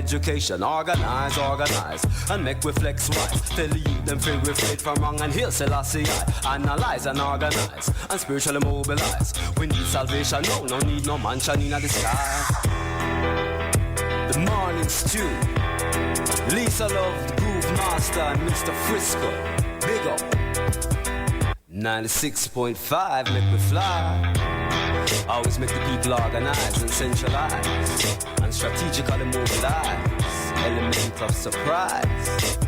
education. Organize, and make we flex wise. Tell the youth them free we straight from wrong and heal Selassie I. Analyze and organize, and spiritually mobilize. We need salvation, no need no mansion in the sky. The Morning Stew. Lisa Love, the Groove Master, and Mr. Frisco. Big up. 96.5, make we fly. Always make the people organize and centralize, and strategically mobilize. Element of surprise.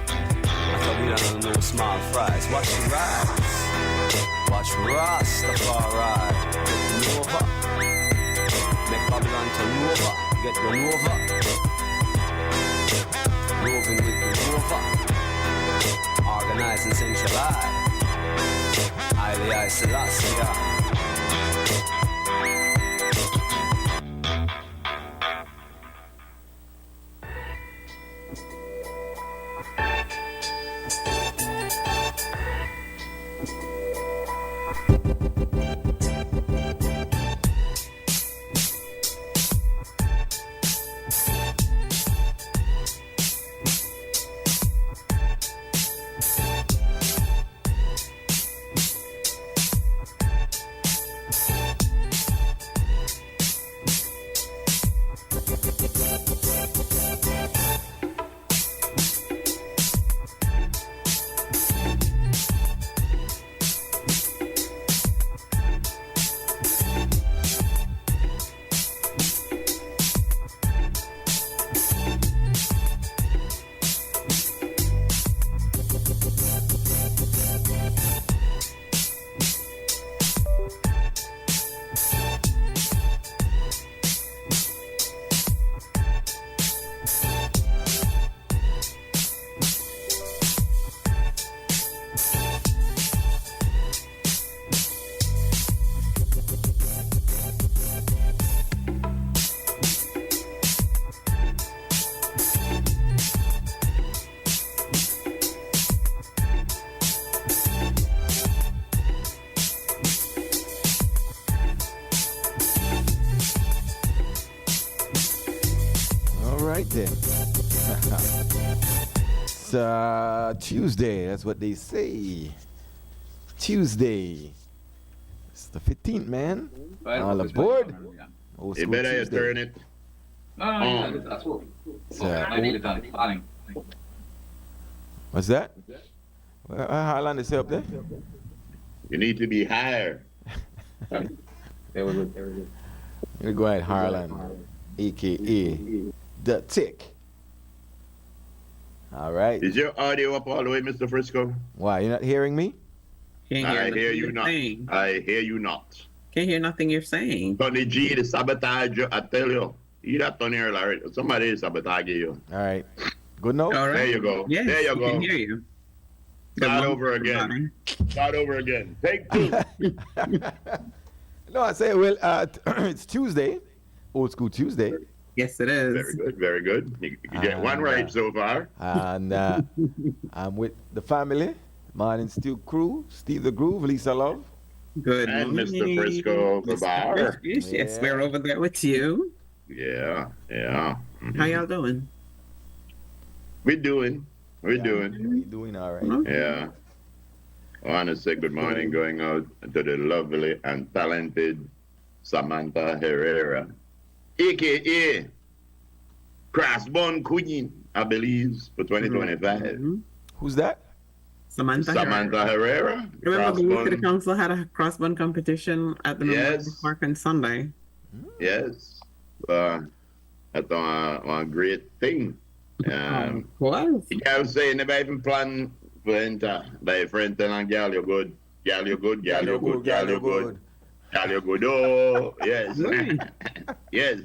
Like a wheel and no small fries. Watch the rise. Watch Rastafari. Get over. Make Babylon turn over. Get run over. Roving with the rover. Organize and centralize. Highly isolated. It's Tuesday, that's what they say. Tuesday. It's the 15th, man. All aboard. You better turn it. No, that's what. What's that? How long is it up there? You need to be higher. We're going at Harlan, aka The Tick. All right. Is your audio up all the way, Mr. Frisco? Why, you're not hearing me? I hear you not. I hear you not. Can't hear nothing you're saying. Tony G, the sabotage, I tell you. You that Tony here, Larry. Somebody is sabotaging you. All right. Good note? All right. There you go. Yes, there you go. I can hear you. Start over again. Start over again. Take two. No, I say, well, it's Tuesday. Old School Tuesday. Yes, it is. Very good, very good. You get one right so far. And I'm with the family, Morning Stew crew, Steve the Groove, Lisa Love. Good and morning. Mr. Frisco the bar. Yes, we're over there with you. Yeah, yeah. Mm-hmm. How y'all doing? We're doing all right. Yeah. I want to say good morning going out to the lovely and talented Samantha Herrera, a.k.a. Crossbone Queen, I believe, for 2025. Mm-hmm. Who's that? Samantha Herrera. Remember the Week of the Council had a crossbone competition at the Memorial Park on Sunday? Yes. That's a great thing. What? You can't say never even plan for enter. Like friend telling girl you're good. Girl you're good. Girl you're good. Girl you're good. Girl you're good. Oh, yes. Yes.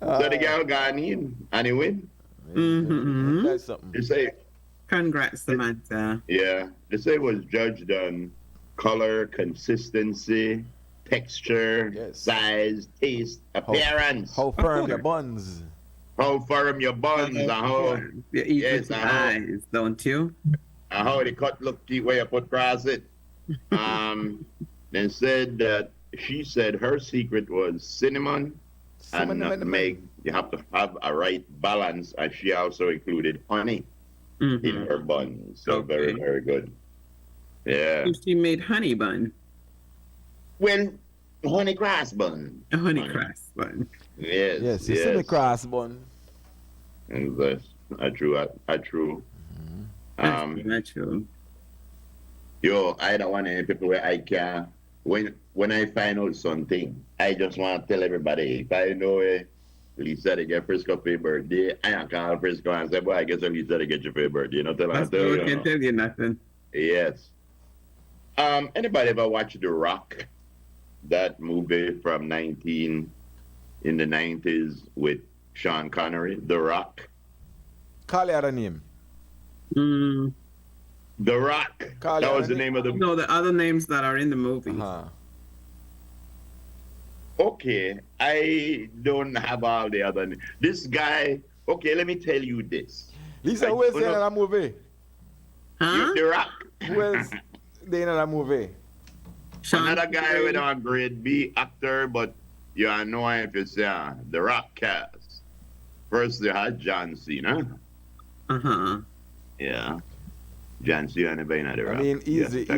So the girl got in and he win. Mm-hmm. That's something. You say, congrats, Samantha. Yeah. They say it was judged on color, consistency, texture, size, taste, appearance. How firm your buns. How firm your buns and how you eat with your eyes, don't you? And how the cut look the way I put across it. They said that she said her secret was cinnamon and nutmeg. you have to have a right balance, and she also included honey in her bun. So very, very good. Yeah. So she made honey bun. Well, honey cross bun. A honey cross bun. Yes. Yes, it's a cross bun. And that's a true. That's true. Yo, I don't want any people where I can. When I find out something, I just want to tell everybody. If I know Lisa to get Frisco for your birthday, I can call Frisco and say, boy, I guess Lisa to get you for your birthday. You know, tell That's her. I can't tell you nothing. Yes. Anybody ever watch The Rock? That movie from in the 90s with Sean Connery, The Rock. Call out a name. The Rock. That was the name of the movie. No, the other names that are in the movie. Okay, I don't have all the other names. This guy, okay, let me tell you this. Lisa, who is in that movie? Huh? The Rock. Who is in that movie? Another guy with a grade B actor, but you know if it's The Rock cast. First they had John Cena. Yeah. John Cena and The Rock. I mean, easy. I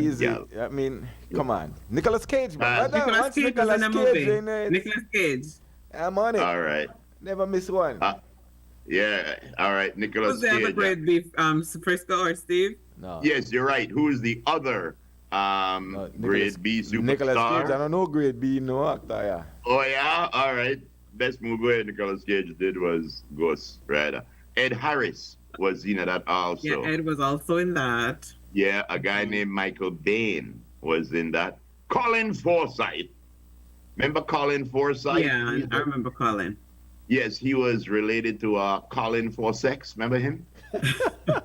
mean, come on. Nicolas Cage, man. Nicolas Cage was in the movie. Nicolas Cage. I'm on it. All right. Never miss one. Yeah. All right. Nicolas Who's the Cage. other grade B? Frisco or Steve? No. Yes, you're right. Who is the other grade B superstar? Nicolas Cage. I don't know grade B, no actor, yeah. Oh, yeah? All right. Best movie Nicolas Cage did was Ghost Rider. Ed Harris was in that also. Yeah, Ed was also in that. Yeah, a guy named Michael Bain was in that. Colin Forsyth. Remember Colin Forsyth? Yeah, I remember Colin. Yes, he was related to Colin Forsex. Remember him?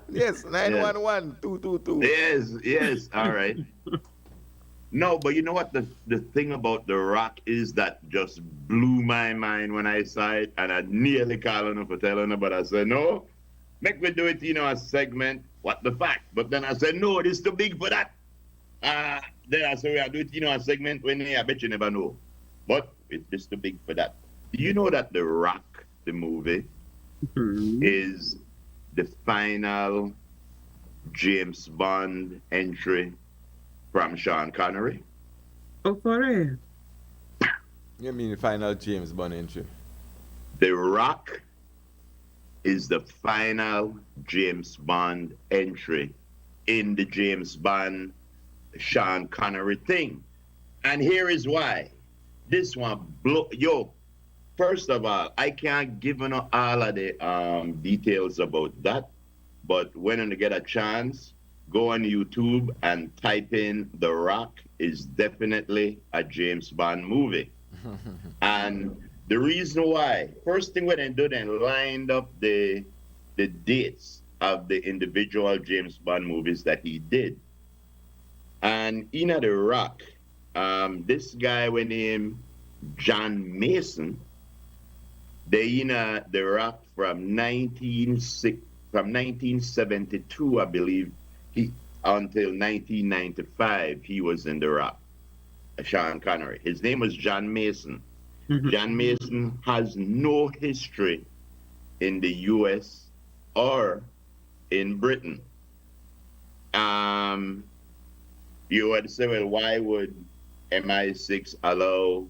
Yes, 911 222. Yes. All right. No, but you know what? The thing about The Rock is that just blew my mind when I saw it, and I nearly called him for telling her, but I said, no, make me do it, a segment, what the fact? But then I said, no, this is too big for that. Then I said, we'll do it, a segment when I bet you never know. But it's just too big for that. Do you know that The Rock, the movie, is the final James Bond entry from Sean Connery? Oh, for real? You mean the final James Bond entry? The Rock is the final James Bond entry in the James Bond Sean Connery thing. And here is why. This one first of all, I can't give you all of the details about that, but when you get a chance, go on YouTube and type in The Rock is definitely a James Bond movie. And the reason why, first thing when they do, they lined up the dates of the individual James Bond movies that he did. And in The Rock, this guy went named John Mason, they in The Rock from 1972, I believe, until 1995, he was in The Rock, Sean Connery. His name was John Mason. John Mason has no history in the U.S. or in Britain. You would say, well, why would MI6 allow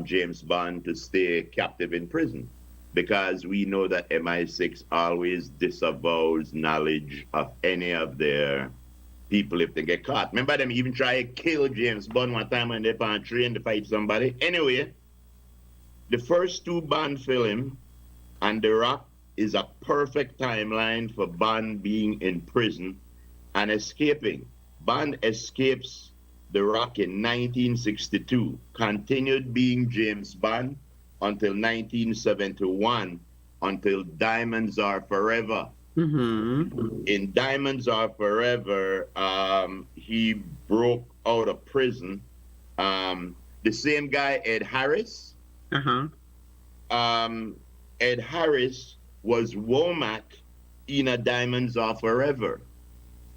James Bond to stay captive in prison? Because we know that MI6 always disavows knowledge of any of their people if they get caught. Remember them even try to kill James Bond one time when they're on a train to fight somebody? Anyway, the first two Bond films and The Rock is a perfect timeline for Bond being in prison and escaping. Bond escapes The Rock in 1962, continued being James Bond until 1971, until Diamonds Are Forever. In Diamonds Are Forever, he broke out of prison. The same guy, Ed Harris. Ed Harris was Womack in a Diamonds Are Forever,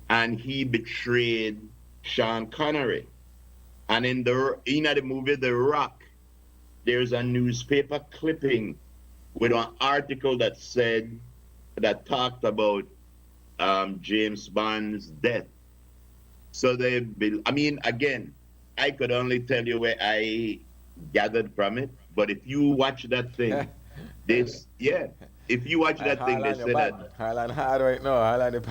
and he betrayed Sean Connery. And in the movie The Rock, there's a newspaper clipping with an article that talked about James Bond's death. So again, I could only tell you where I gathered from it. But if you watch that thing, if you watch that thing, they say that. Highland hard right now. Highland.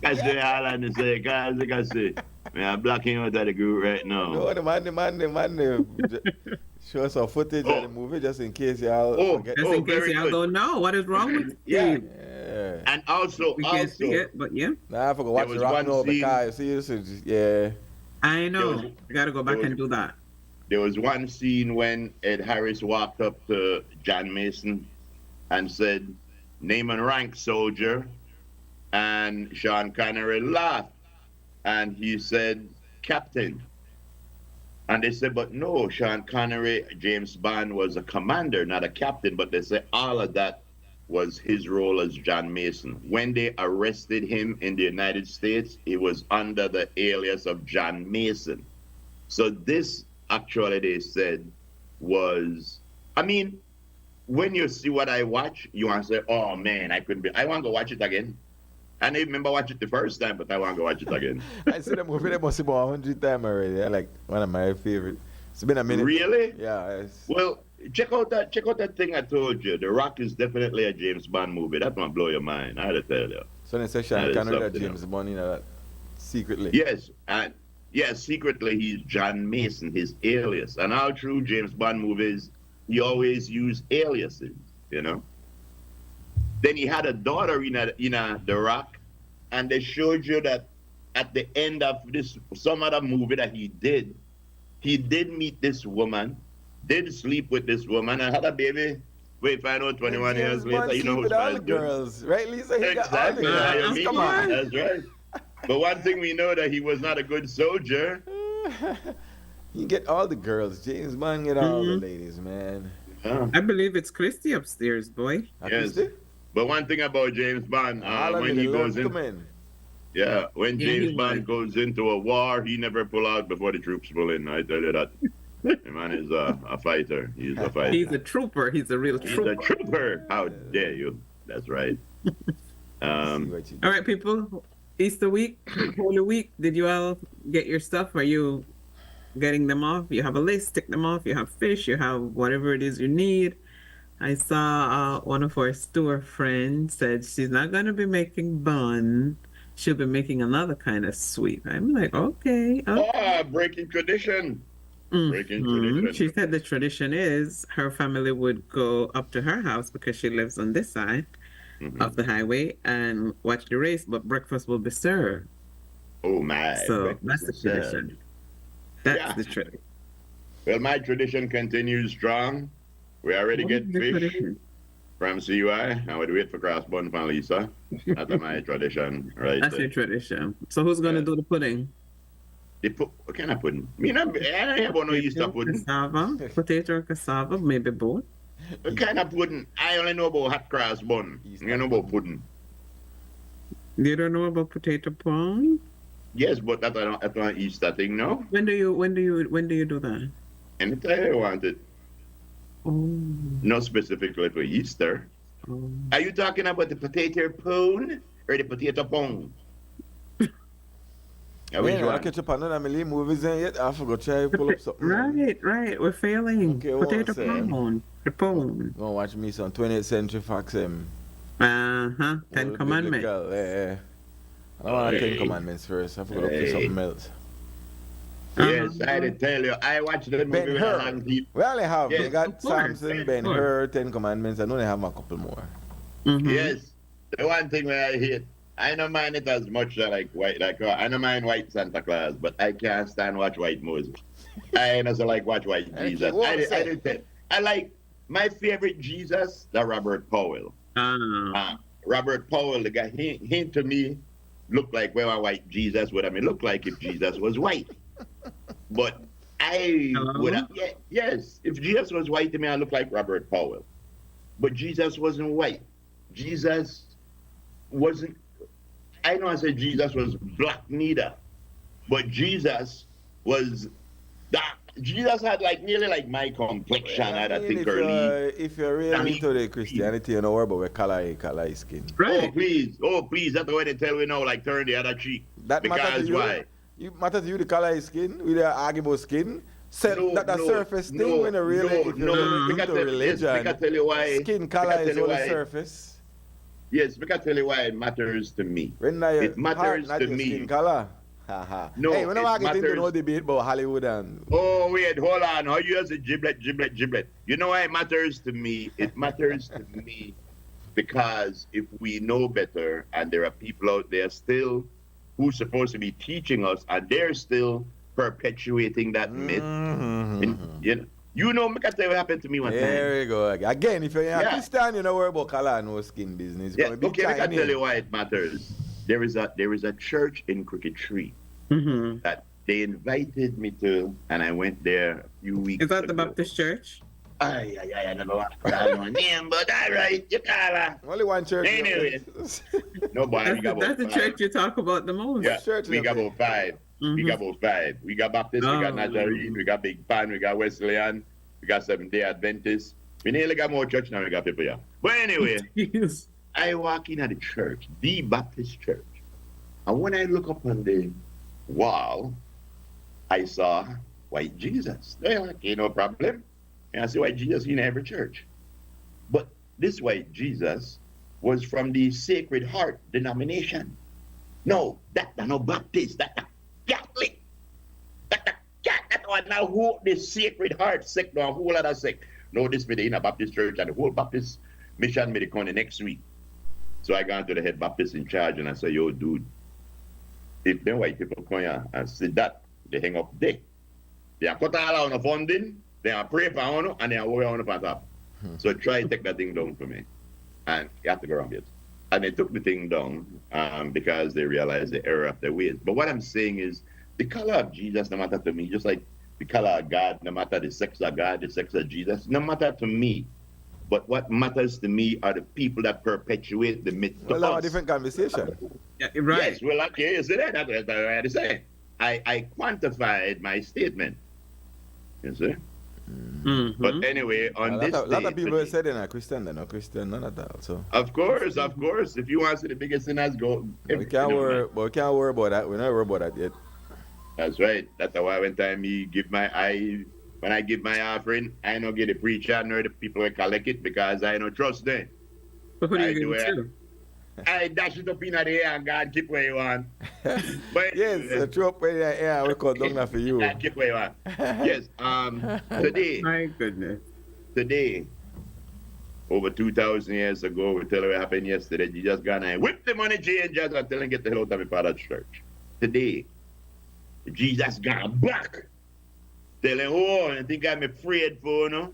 I say Highland is say, guys, like I say, man, I'm blocking out of the group right now. No, the man. Show us some footage of the movie just in case y'all forget. Just in case y'all don't know what is wrong with Steve. Yeah. And also, we can't see it, but yeah. Nah, I forgot watch the Rock No because see this is, yeah. I know. You gotta go back and do that. There was one scene when Ed Harris walked up to John Mason and said, "Name and rank, soldier." And Sean Connery laughed. And he said, "Captain." And they said, but no, Sean Connery, James Bond was a commander, not a captain. But they said all of that was his role as John Mason. When they arrested him in the United States, he was under the alias of John Mason. So this, actually, they said, was, when you see what I watch, you want to say, oh, man, I want to go watch it again. I didn't remember watching it the first time, but I want to go watch it again. I see the movie they must be about 100 times already. I like one of my favorite. It's been a minute. Really? Yeah. Well, check out that thing I told you. The Rock is definitely a James Bond movie. That might blow your mind. I had to tell you. So they say Sean Connery that James Bond, that secretly. Yes, and secretly he's John Mason, his alias. And all through James Bond movies, he always used aliases. Then he had a daughter in The Rock, and they showed you that at the end of some other movie that he did meet this woman, did sleep with this woman, and had a baby. Wait, find out 21 years later, you know who's all the girls, right, Lisa? Exactly. Come on. That's right. But one thing we know that he was not a good soldier. You get all the girls. James Bond get all the ladies, man. Yeah. I believe it's Christy upstairs, boy. Yes. Christy? But one thing about James Bond, when he goes in, when James Bond goes into a war, he never pull out before the troops pull in. I tell you that. The man is a fighter. He's a fighter. He's a trooper. He's a real trooper. He's a trooper. How dare you? That's right. All right, people. Easter week, Holy Week. Did you all get your stuff? Are you getting them off? You have a list. Tick them off. You have fish. You have whatever it is you need. I saw one of our store friends said she's not going to be making bun. She'll be making another kind of sweet. I'm like, okay. Breaking tradition. Breaking tradition. She said the tradition is her family would go up to her house because she lives on this side of the highway and watch the race, but breakfast will be served. Oh, my. So that's the tradition. That's the tradition. Well, my tradition continues strong. We already get fish from CUI, and we wait for cross-bun from Lisa. That's my tradition, right? That's your tradition. So who's going to do the pudding? What kind of pudding? I don't have no Easter pudding. Cassava, potato or cassava, maybe both. What kind of pudding? I only know about hot cross-bun. I know about pudding. You don't know about potato pong? Yes, but that's an Easter thing, no? When do you do that? Anytime I want it. Oh. Not specifically for Easter. Oh. Are you talking about the potato pone or the potato pong? I catch up on none of my movies in yet. I forgot to pull up something. Right. We're failing. Okay, potato pone. The pone. Go watch me some 20th Century Fox. 10 Commandments. I don't want 10 Commandments first. I forgot to put something else. Yes, I did tell you. I watched the movie. Ben-Hur. We only have. They got Samson, Ben-Hur, 10 Commandments. I know they have a couple more. Yes. The one thing that I hate, I don't mind it as much like white. I don't mind white Santa Claus, but I can't stand watch white Moses. I also like watch white Jesus. I like my favorite Jesus, the Robert Powell. Robert Powell, the guy, he to me looked like where a white Jesus would have look like if Jesus was white. But I would have, yes, if Jesus was white to me, I look like Robert Powell. But Jesus wasn't white. Jesus wasn't, I know I said Jesus was black neither, but Jesus was dark. Jesus had like nearly like my complexion. Well, I think if you're really into the Christianity, you know what about color skin. Right. Oh please, that's the way they tell we now, like turn the other cheek. That because why? You matter to you the color skin, with the arguable skin. That surface thing when if you're really into religion, I tell you why, skin color is on the surface. Yes, I can tell you why it matters to me. It matters to me. Skin color. No, hey, we're not getting into no debate about Hollywood and... Oh, wait, hold on. How you use a giblet? You know why it matters to me? It matters to me because if we know better and there are people out there still who's supposed to be teaching us and they're still perpetuating that myth. And, you know, I can tell you what happened to me one time. There we go. Again, if you're a Christian, you don't worry about color and no skin business. Okay, I can tell you why it matters. There is a church in Crooked Tree that they invited me to, and I went there a few weeks ago. Is that the Baptist church? I don't know what name, but all right, you call her. Only one church. Anyway. No, boy, that's the church you talk about the most. Yeah, we got about five. We got about five. We got Baptist, we got Nazarene, we got Big Pan, we got Wesleyan, we got Seventh-day Adventist. We nearly got more church now we got people here. But anyway, I walk in at the church, the Baptist church. And when I look up on the wall, I saw white Jesus. Okay, no problem. And I see white Jesus in every church. But this white Jesus was from the Sacred Heart denomination. No, that's no Baptist, that's Catholic. That's one now who the Sacred Heart sect, no whole other sect. No, this be in a Baptist church and the whole Baptist mission may come the next week. So I gone to the head Baptist in charge and I say, yo, dude, if them white people come here and see that, they hang up there. They are cut all on the funding, they are pray for one, and they are worry on the top. So try to take that thing down for me. And you have to go around it. And they took the thing down because they realized the error of their ways. But what I'm saying is, the color of Jesus no matter to me, just like the color of God, no matter the sex of God, the sex of Jesus, no matter to me. But what matters to me are the people that perpetuate the myth. Well, that's a different conversation. Yeah, right. Yes, well, okay, you see that? That's what I had to say. I quantified my statement. You see? But anyway, on this day... A lot of people said they're not Christian, they're not Christian, none of that. So. Of course. If you want to see the biggest sinners, go... We can't worry about that. We're not worried about that yet. That's right. That's why when I give my offering, I don't get the preacher nor the people who collect it because I don't trust them. But who do you give it to? I dash it up in the air and God keep where you want. But yes, throw up in the air, we call down for you. God keep where you want. Yes, today. My goodness. Today, over 2,000 years ago, we tell you what happened yesterday. You just gone and whip the money changers and tell them get the hell out of my father's church. Today, Jesus gone back. Tell him, oh, I think I'm afraid for, you know.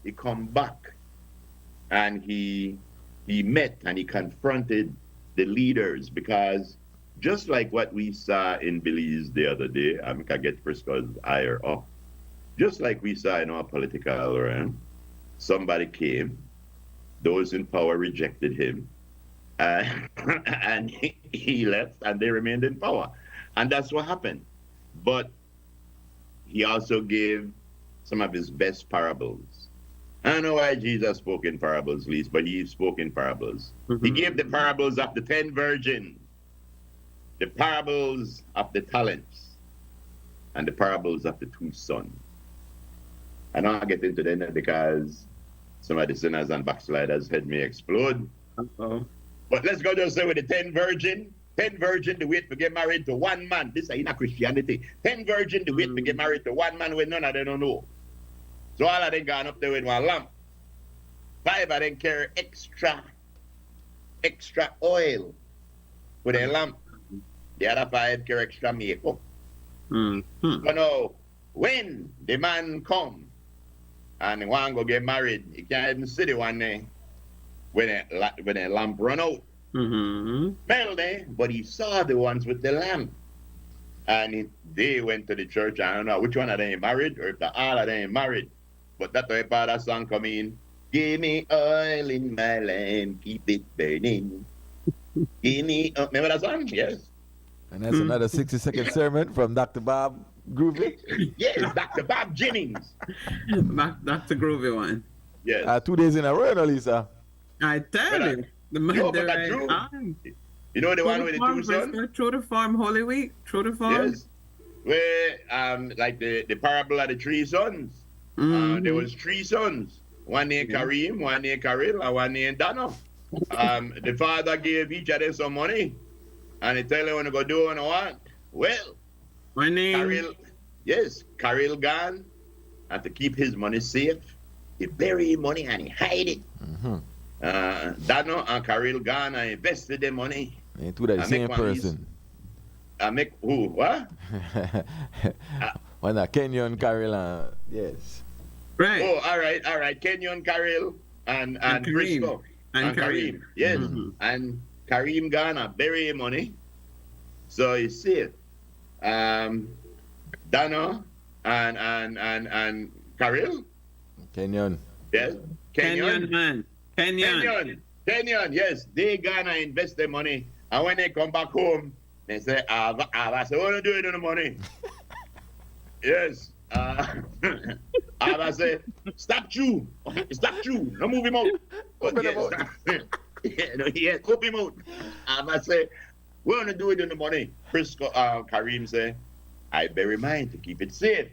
He come back and he met and he confronted the leaders because just like what we saw in Belize the other day, I can get Frisco's ire up. Just like we saw in our political realm, somebody came, those in power rejected him, and he left and they remained in power. And that's what happened. But he also gave some of his best parables. I don't know why Jesus spoke in parables, least, but he spoke in parables. He gave the parables of the 10 virgins, the parables of the talents, and the parables of the 2 sons. I don't get into them because some of the sinners and backsliders' head may explode. But let's go just say with the 10 virgin. 10 virgin, the wait to get married to one man. This is in Christianity. 10 virgin, the wait to get married to one man when none of them don't know. So all of them gone up there with one lamp. 5 of them carry extra oil for their lamp. The other 5 carry extra makeup. So now, when the man come and the one go get married, he can't even see the one there when a lamp run out. Well, but he saw the ones with the lamp. And they went to the church. I don't know which one of them married or if all of them married. But that's why part of the song come in. Give me oil in my lamp, keep it burning. Give me, remember that song? Yes. And that's another 60-second sermon from Dr. Bob. Groovy? Yes, Dr. Bob Jennings. Dr. Groovy one. Yes. 2 days in a row, no, Lisa. I tell you. The man but there that's true. on. You know the one with the two sons? Through the farm, Holy Week. Through the farm. Yes. Where, like the parable of the 3 sons. There was 3 sons. One named Kareem, one named Karil, and one named Dano. The father gave each of them some money. And he tell them when to go do what they want. Well, my name. Karil gone. And to keep his money safe, he bury his money and he hide it. Dano and Karil gone and invested their money. Into the same person. I make who? What? When Kenyon Karil, yes. Right. Oh, all right. Kenyon Karil and Frisco. And Kareem. Yes. And Kareem gone and bury his money. So he's safe. Dano and Karil. Kenyon. Yes. Kenyon, man. Kenyon, yes. They gonna invest their money. And when they come back home, they say, I say, what do you do with the money? Yes. I say, stop you. No move him out. Yes, coop him out. I say, what do you do with the money? Frisco, Kareem say, I bury mine to keep it safe.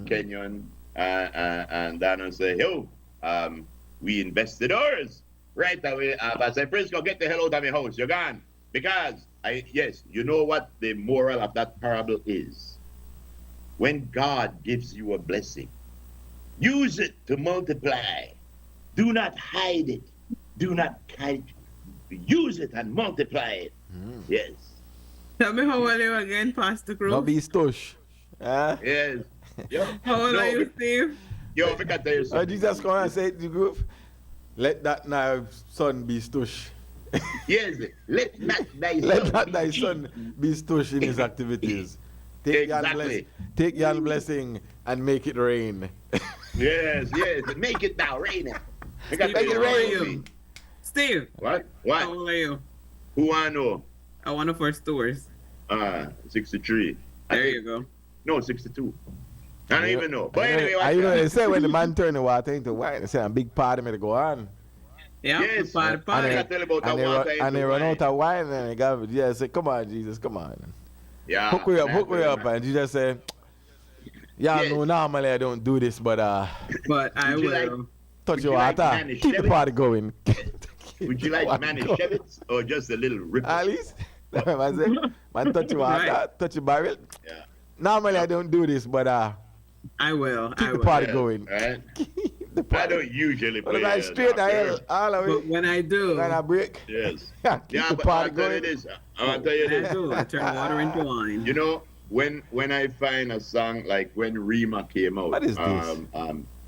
Kenyon and Dano say, yo, we invested ours. Right away, I say, Frisco, get the hell out of my house. You're gone. Because, you know what the moral of that parable is? When God gives you a blessing, use it to multiply. Do not hide it. Do not hide it. Use it and multiply it. Yes. Tell me how old are you again, Pastor Cruz? Not be stush. Yes. Yo, how old are you, Steve? Yo, I can tell you something. Jesus come and say to the group, let that now son be stush. Yes, let not thy son be stush in his activities. Take your blessing and make it rain. Yes, make it now rain. Make it rain. Steve. What? How old are you? Who I know? I want to first tours. 63. There you go. No, 62. I don't even know. But anyway, you know, they say when the man turn the water into wine, they say a big party may go on. Yeah, yes, party. And they run out of wine and they got, say, come on, Jesus, come on. Yeah. Hook me up. And Jesus said, no, normally I don't do this, but I will. Touch your water. Keep the party going. Would you like Manischewitz or just a little rip? At least. Man, touch your water, touch your barrel. Yeah. Normally I don't do this, but I will. Keep the party going. Right? I don't usually play. But straight ahead, all the way. But when I do, when I break, yes. Keep the party going. I'll tell you this. I turn water into wine. You know, when I find a song like when Rima came out, what is this?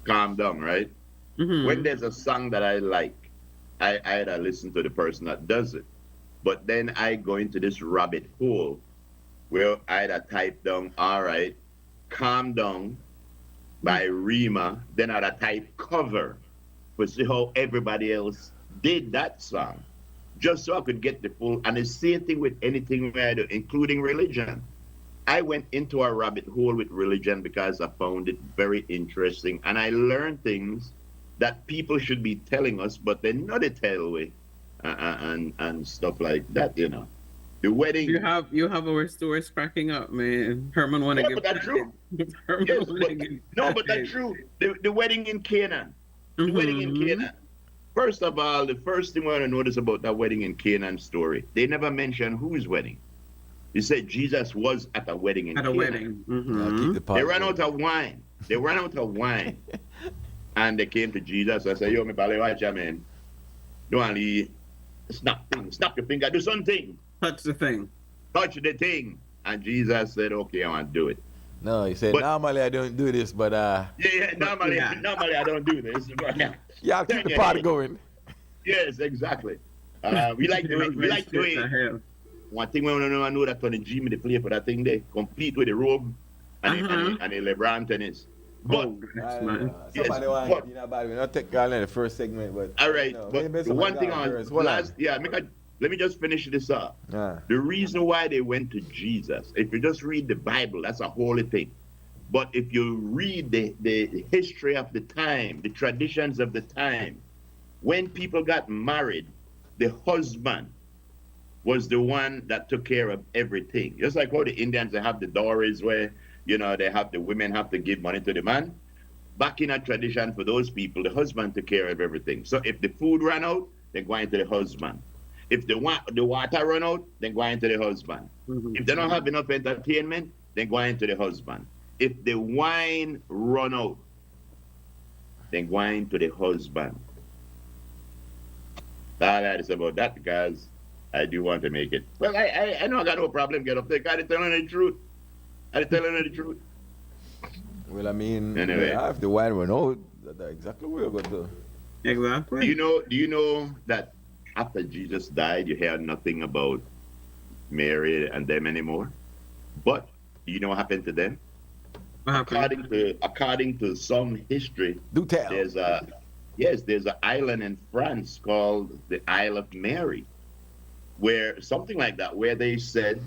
Calm Down, right? When there's a song that I like, I either listen to the person that does it, but then I go into this rabbit hole where I either type down, all right, Calm Down by Rima, then I'd type cover to see how everybody else did that song, just so I could get the full. And the same thing with anything I do, including religion. I went into a rabbit hole with religion because I found it very interesting, and I learned things that people should be telling us, but they not tell we, and stuff like that, you know. The wedding. You have our stores cracking up, man. Herman want to give. But that's true. But that's true. The wedding in Canaan. The wedding in Canaan. First of all, the first thing I want to notice about that wedding in Canaan story, they never mention whose wedding. They said Jesus was at a wedding in Canaan. Wedding. They ran out of wine. And they came to Jesus and said, yo, me bale watch ya, man. Don't only snap your finger, do something. Touch the thing. And Jesus said, okay, I want to do it. No, he said, normally I don't do this, but normally I don't do this. But, keep the party going. Yes, exactly. We like the way. One thing we want to know that Tony G they play for that thing there, complete with the robe and the LeBron tennis. But somebody want we're not take the first segment, but all right. But the one thing let me just finish this up. The reason why they went to Jesus, if you just read the Bible, that's a holy thing. But if you read the history of the time, the traditions of the time, when people got married, the husband was the one that took care of everything. Just like how the Indians, they have the dowries where, they have the women have to give money to the man. Back in a tradition for those people, the husband took care of everything. So if the food ran out, then go into the husband. If the water run out, then go into the husband. Mm-hmm. If they don't have enough entertainment, then go into the husband. If the wine run out, then go into the husband. All that is about that, because I do want to make it. Well, I know I got no problem get up there. I telling the truth. I telling the truth. Well, I mean, anyway, if the wine run out, that's exactly what you're going to do. Exactly. Do you know that after Jesus died, you hear nothing about Mary and them anymore? But do you know what happened to them? According to some history, do tell. There's an island in France called the Isle of Mary, where something like that, where they said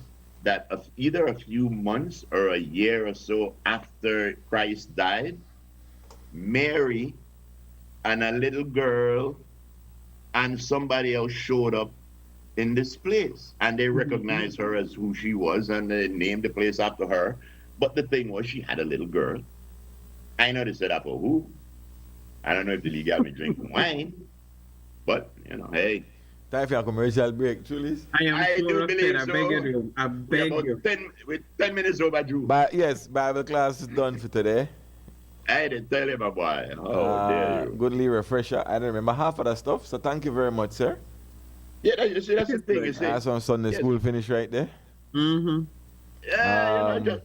that either a few months or a year or so after Christ died, Mary and a little girl and somebody else showed up in this place, and they recognized her as who she was, and they named the place after her. But the thing was, she had a little girl. I know they said that for who. I don't know if the league got me drinking wine, but hey. Time for a commercial break, Julius. I do believe so. I beg you. 10 minutes over, Drew. But yes, Bible class is done for today. I didn't tell you, my boy. Dare you. Goodly refresher. I don't remember half of that stuff, so thank you very much, sir. Yeah, that's the thing. That's on Sunday school finish right there. Mm-hmm. Yeah,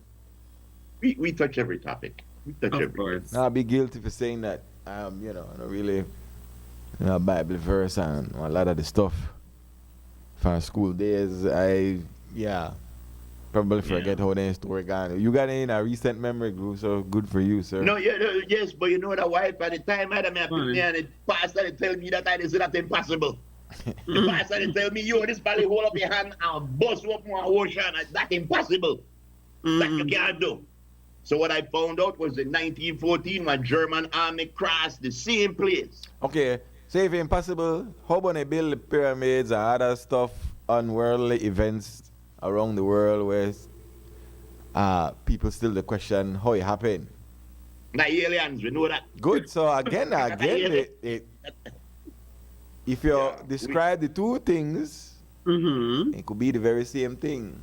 we touch every topic. We touch every course. I'll be guilty for saying that. I don't really Bible verse and a lot of the stuff from school days. Probably forget how the story gone. You got any in a recent memory, so good for you, sir. No, yes, but you know the wife at the time, Adam, I pick me and the pastor tell me that is not impossible. The pastor tell me, this valley hold up your hand and bust up my ocean. That's impossible. That you can't do. So what I found out was in 1914 when German army crossed the same place. Okay, so if impossible, how about they build the pyramids and other stuff, unworldly events around the world where people still the question how it happened? The aliens, we know that. Good. So again, if you describe the two things, it could be the very same thing.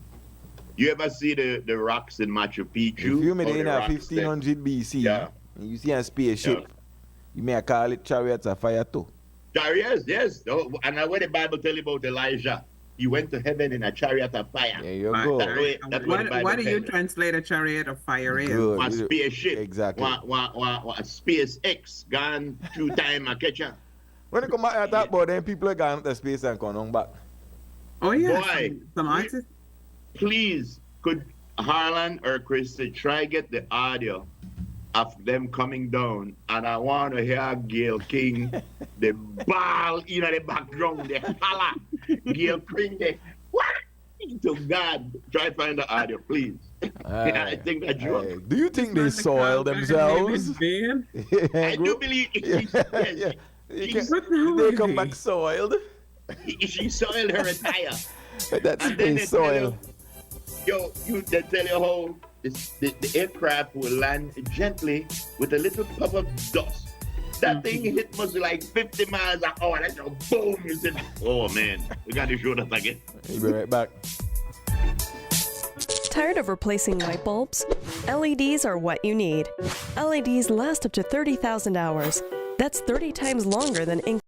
You ever see the rocks in Machu Picchu? If you made in 1500 BC, and you see a spaceship, you may call it chariots of fire too. Chariots, yes. Oh, and when the Bible tell you about Elijah, he went to heaven in a chariot of fire. There you go. What do you translate a chariot of fire in? A spaceship. Exactly. A SpaceX gone through time and catch up. When you come back at that, but then people are going to space and come back. Oh yeah. Boy, some artists. Please, could Harlan or Christy try get the audio of them coming down, and I want to hear Gail King, the ball in the background, the holla. Gail King, the what? To God, try to find the audio, please. I think that joke. Do you think they soil themselves? I do believe they come back soiled. She soiled her attire. That's space soil. They tell you how the aircraft will land gently with a little puff of dust. That thing hit must be like 50 miles an hour. That's a boom. You said, oh man, we got to show that again. We'll be right back. Tired of replacing light bulbs? LEDs are what you need. LEDs last up to 30,000 hours. That's 30 times longer than ink.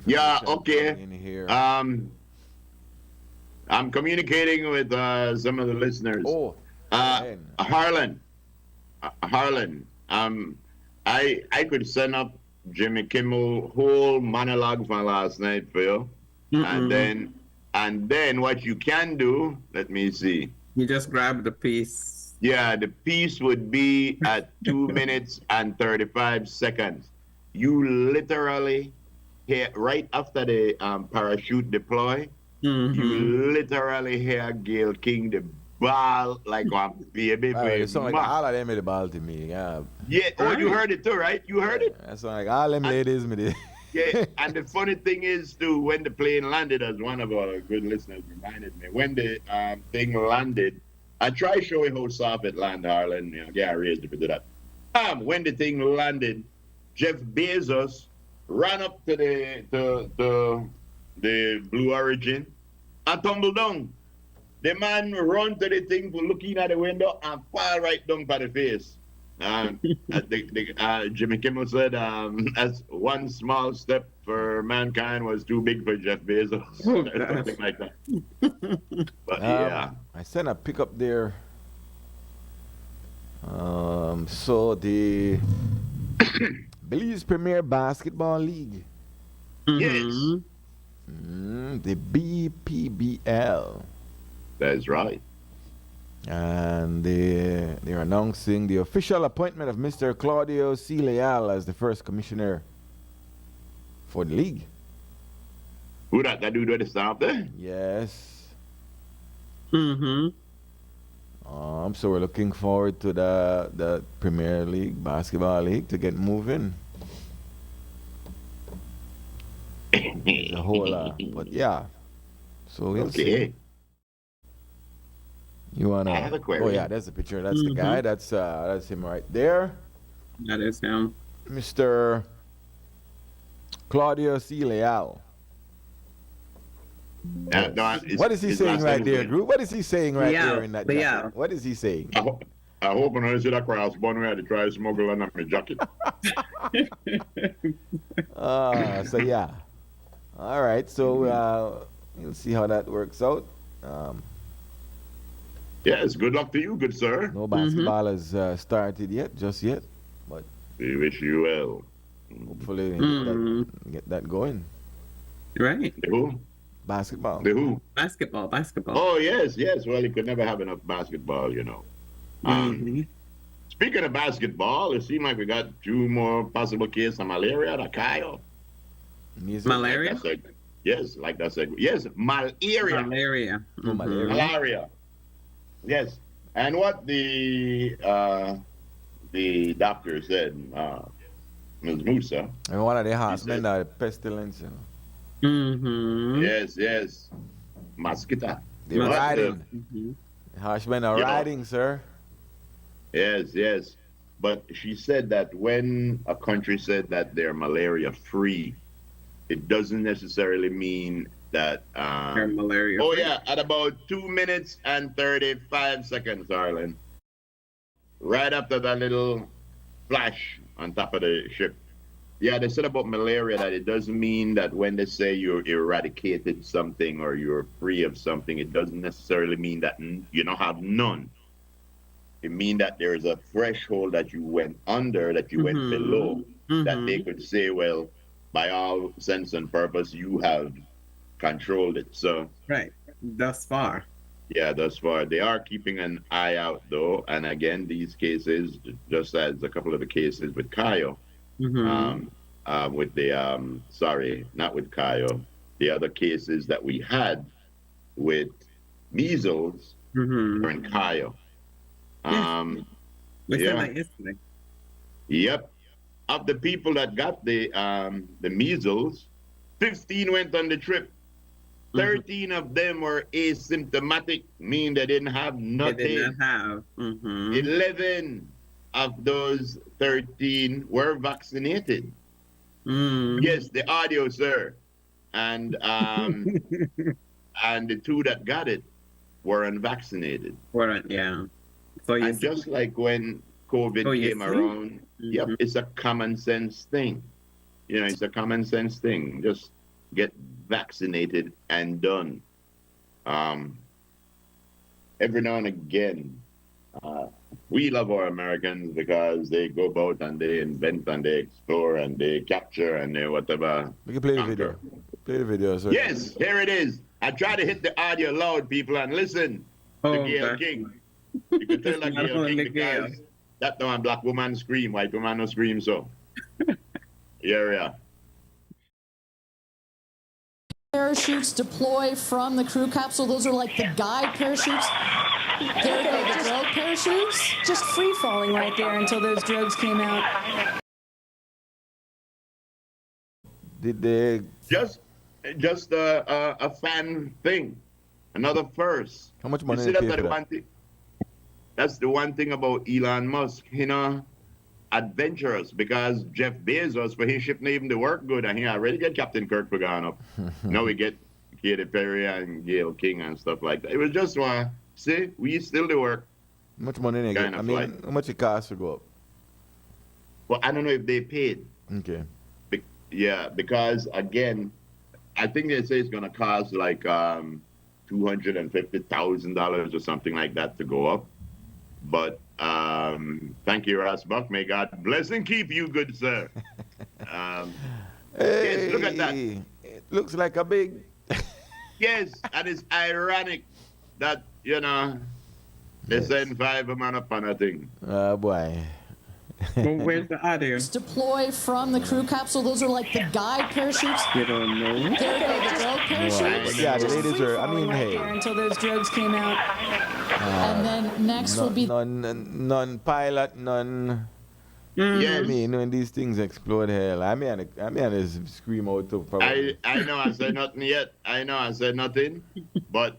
Yeah, okay. In here. I'm communicating with some of the listeners. Oh, Harlan. I could send up Jimmy Kimmel whole monologue from last night for you. And then what you can do, let me see. You just grab the piece Yeah, the piece would be at 2 minutes and 35 seconds. You literally hear, right after the parachute deploy, you literally hear Gail King the ball like a baby. It sound like all of them made the ball to me. Yeah. Yeah. Oh, you heard it too, right? You heard it? That sound like all them ladies me did. Yeah, and the funny thing is too, when the plane landed, as one of our good listeners reminded me, when the thing landed, I try showing how soft it landed, Harlan. You know, get raised if you do that. When the thing landed, Jeff Bezos ran up to the Blue Origin and tumbled down. The man run to the thing for looking at the window and fall right down by the face. Jimmy Kimmel said, as one small step for mankind was too big for Jeff Bezos. Something like that. But yeah. I sent a pickup there. So the Belize Premier Basketball League. Yes. The BPBL. That's right. And they're announcing the official appointment of Mr. Claudio C. Leal as the first commissioner for the league. Who that dude with the stop there? Yes. So we're looking forward to the Premier League, Basketball League, to get moving. There's a whole lot. But yeah. So we'll see. You wanna? I have a query. Oh yeah, there's a picture. That's the guy. That's him right there. That is him. Mr. Claudio C. Leal. What is he saying right there, group? What is he saying right there in that jacket? Yeah. What is he saying? I hope I don't see that crossbone where I had to try to smuggle under my jacket. So yeah. All right. So we'll see how that works out. Yes, good luck to you, good sir. No basketball has started yet, just yet. But we wish you well. Hopefully get that going. Right. The who? Basketball. The who? Basketball. Oh, yes. Well, you could never have enough basketball, you know. Speaking of basketball, it seems like we got 2 more possible cases of malaria at Akayo. Malaria? Yes, like that said. Yes, malaria. Malaria. Yes. And what the doctor said, Ms. Musa. And one of the horsemen are pestilence, you know. Yes. Mosquito. They're riding. The horsemen are riding, sir. Yes. But she said that when a country said that they're malaria free, it doesn't necessarily mean that they're malaria free. Oh yeah, at about 2 minutes and 35 seconds, Arlen. Right after that little flash on top of the ship. Yeah, they said about malaria that it doesn't mean that when they say you eradicated something or you're free of something, it doesn't necessarily mean that you don't have none. It means that there's a threshold that you went under, that you went below, that they could say, well, by all sense and purpose, you have controlled it. So right, thus far. Yeah, thus far. They are keeping an eye out, though. And again, these cases, just as a couple of the cases with Kayo, with the, sorry, not with Kayo, the other cases that we had with measles were in Kayo. We said that yesterday. Yep. Of the people that got the measles, 15 went on the trip. 13 of them were asymptomatic, meaning they didn't have nothing. They did not have. 11 of those 13 were vaccinated. Yes, the audio, sir. And and the 2 that got it were unvaccinated. So and just like when COVID came around, it's a common sense thing. You know, it's a common sense thing. Just get vaccinated and done. Every now and again, we love our Americans because they go about and they invent and they explore and they capture and they whatever. We can play the video. Play the video, sir. Yes, here it is. I try to hit the audio loud, people, and listen to Gail King. You can tell that Gayle King because that no one black woman scream, white woman no scream so. Yeah. Parachutes deploy from the crew capsule. Those are like the guide parachutes. There go the drogue parachutes. Just free falling right there until those drogues came out. Did they just a fan thing, another first. How much money you see, they pay for that? That's the one thing about Elon Musk, adventurous, because Jeff Bezos for his ship named the work good and he already get Captain Kirk for going up. Now we get Katy Perry and Gayle King and stuff like that. It was just one. See, we still do work. How much money they get? I mean, how much it costs to go up? Well, I don't know if they paid. Okay. Yeah, because again, I think they say it's gonna cost like $250,000 or something like that to go up. But thank you, Ross Buck. May God bless and keep you, good sir. Hey, yes, look at that. It looks like a big. Yes, and it's ironic that they send 5 of them up on a thing. Oh boy. Well, where's the audio? Deploy from the crew capsule. Those are like the guide parachutes. You don't know? There go the drogue parachutes. Yeah, the ladies are. I mean, right hey. there until those drogues came out. And then next will be Mm-hmm. Pilot, none. Yes. I mean, when these things explode, hell, I mean, scream out to probably. I know I said nothing yet. I know I said nothing, but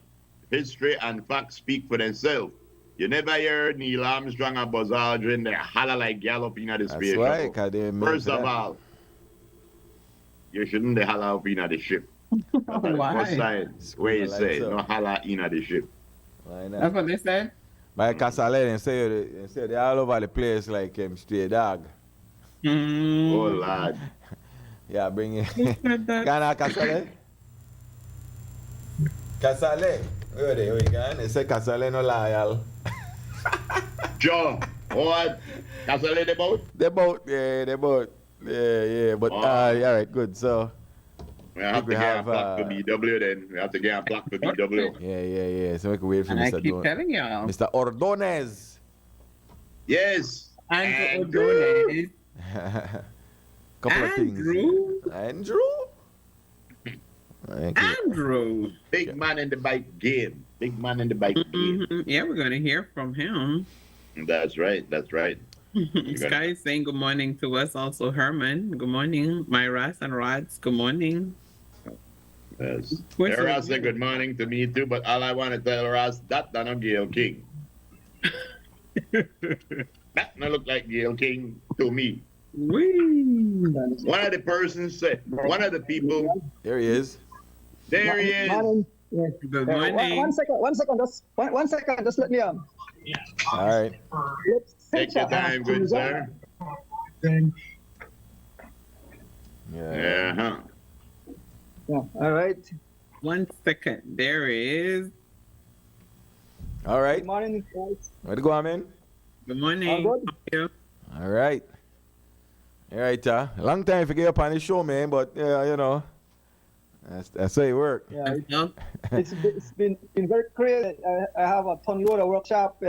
history and facts speak for themselves. You never hear Neil Armstrong and Buzz Aldrin, they holler like galloping at the space That's shuttle. right, First of all, you shouldn't holler up in the ship. Why? What science? Where you say, no holler in the ship. Why not? That's what they said? By Casalet and say they all over the place like stray dog. Oh, Lord. Yeah, bring it. Gana Casalet? Casalet? Where they going? They say Casalet no loyal. Joe, what? Casalet the boat? The boat, yeah, the boat. Yeah, but all right, good. So we have to get a block for BW then. We have to get a block for BW. Yeah. So we can wait for And Mr. I keep telling y'all. Mr. Ordonez. Yes. Andrew. Couple of things. Andrew? Andrew. Big man in the bike game. Big man in the bike game. Yeah, we're going to hear from him. That's right. Sky is saying good morning to us. Also, Herman. Good morning. Myras and Rods. Good morning. Yes. Ross said good morning to me too, but all I want to tell Ross, that don't Gayle King. That don't look like Gayle King to me. One of the persons said, one of the people. There he is. There he is. Good morning. One second. Just let me All right. Take your time, good sir. Yeah. Yeah, all right. 1 second. There is. All right. Good morning, guys. Where to go, man? Good morning. All good. All right. All right, long time to get up on the show, man, but that's how it work. Yeah, it's been very crazy. I have a ton load of workshop.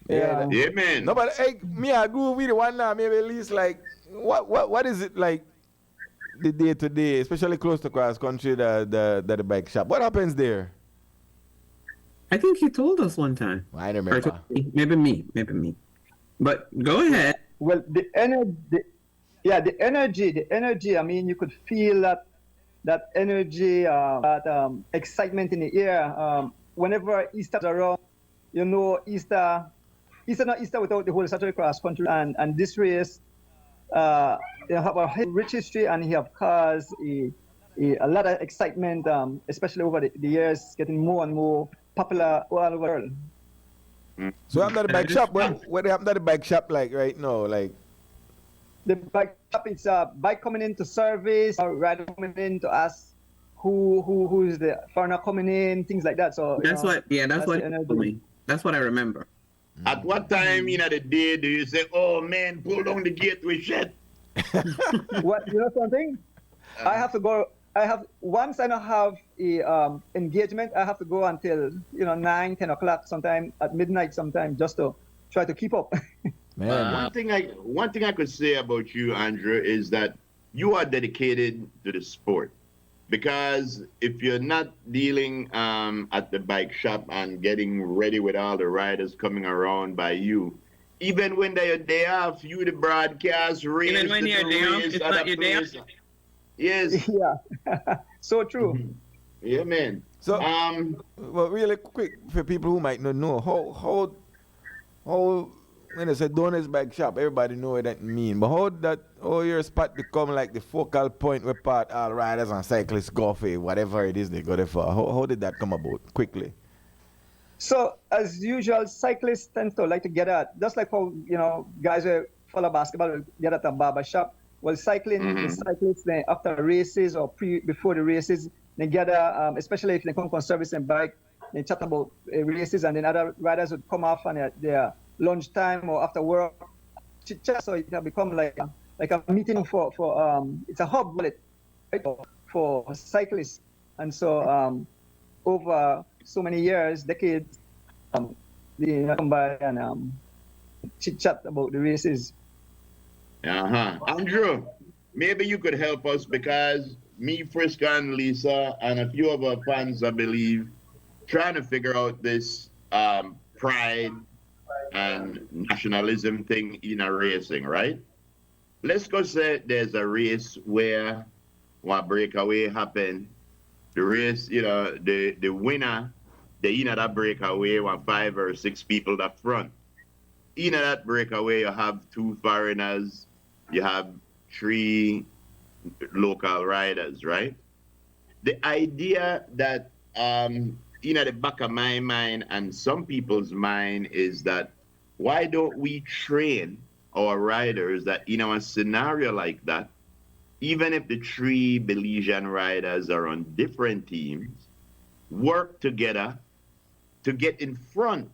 Yeah, man. No, but hey, me, I agree with the one now. Maybe at least like, what is it like the day to day, especially close to cross country, the bike shop? What happens there? I think he told us one time. I remember. Maybe me. But go ahead. Well, the energy. I mean, you could feel that energy, that excitement in the air. Whenever Easter's around, Easter without the whole Saturday cross country, and this race, they have a rich history, and he have caused a lot of excitement, especially over the years, getting more and more popular all over the world. So I'm at the bike shop. What happened at the bike shop like right now? Like the bike shop, it's a bike coming into service, or rider coming in to ask who is the foreigner coming in, things like that. So that's what he told me. That's what I remember. At what time in the day do you say, "Oh man, pull down the gate with shit"? What, you know something? I have to go I have once I don't have a engagement, I have to go until 9, 10 o'clock, sometime at midnight, sometime just to try to keep up. Man, one thing I could say about you, Andrew, is that you are dedicated to the sport. Because if you're not dealing at the bike shop and getting ready with all the riders coming around by you, even when they're day off, you the broadcast race. Even when you're day off, it's not your day off. Yes. Yeah. So true. Mm-hmm. Yeah, man. So, well, really quick for people who might not know, how when I say Donors Bike Shop, everybody know what that mean. But how your spot become like the focal point where part all riders and cyclists go for whatever it is they go there for? How did that come about quickly? So as usual, cyclists tend to like to get at, just like how guys who follow basketball will get at a barber shop. Well, cycling, the cyclists they, after races or before the races, they gather, especially if they come from service and bike, they chat about races, and then other riders would come off on their lunchtime or after work, chit chat. So it can become like a meeting for it's a hub bullet, right, for cyclists. And so over so many years, decades, they come by and chit chat about the races. Andrew, maybe you could help us, because me, Frisco, and Lisa, and a few of our fans, I believe, trying to figure out this pride and nationalism thing in a racing, right? Let's go say there's a race where one breakaway happened. The race, the winner, in that breakaway, 5 or 6 people up front. In that breakaway, you have 2 foreigners, you have 3 local riders, right? The idea that in the back of my mind and some people's mind is that, why don't we train our riders that in a scenario like that, even if the 3 Belizean riders are on different teams, work together to get in front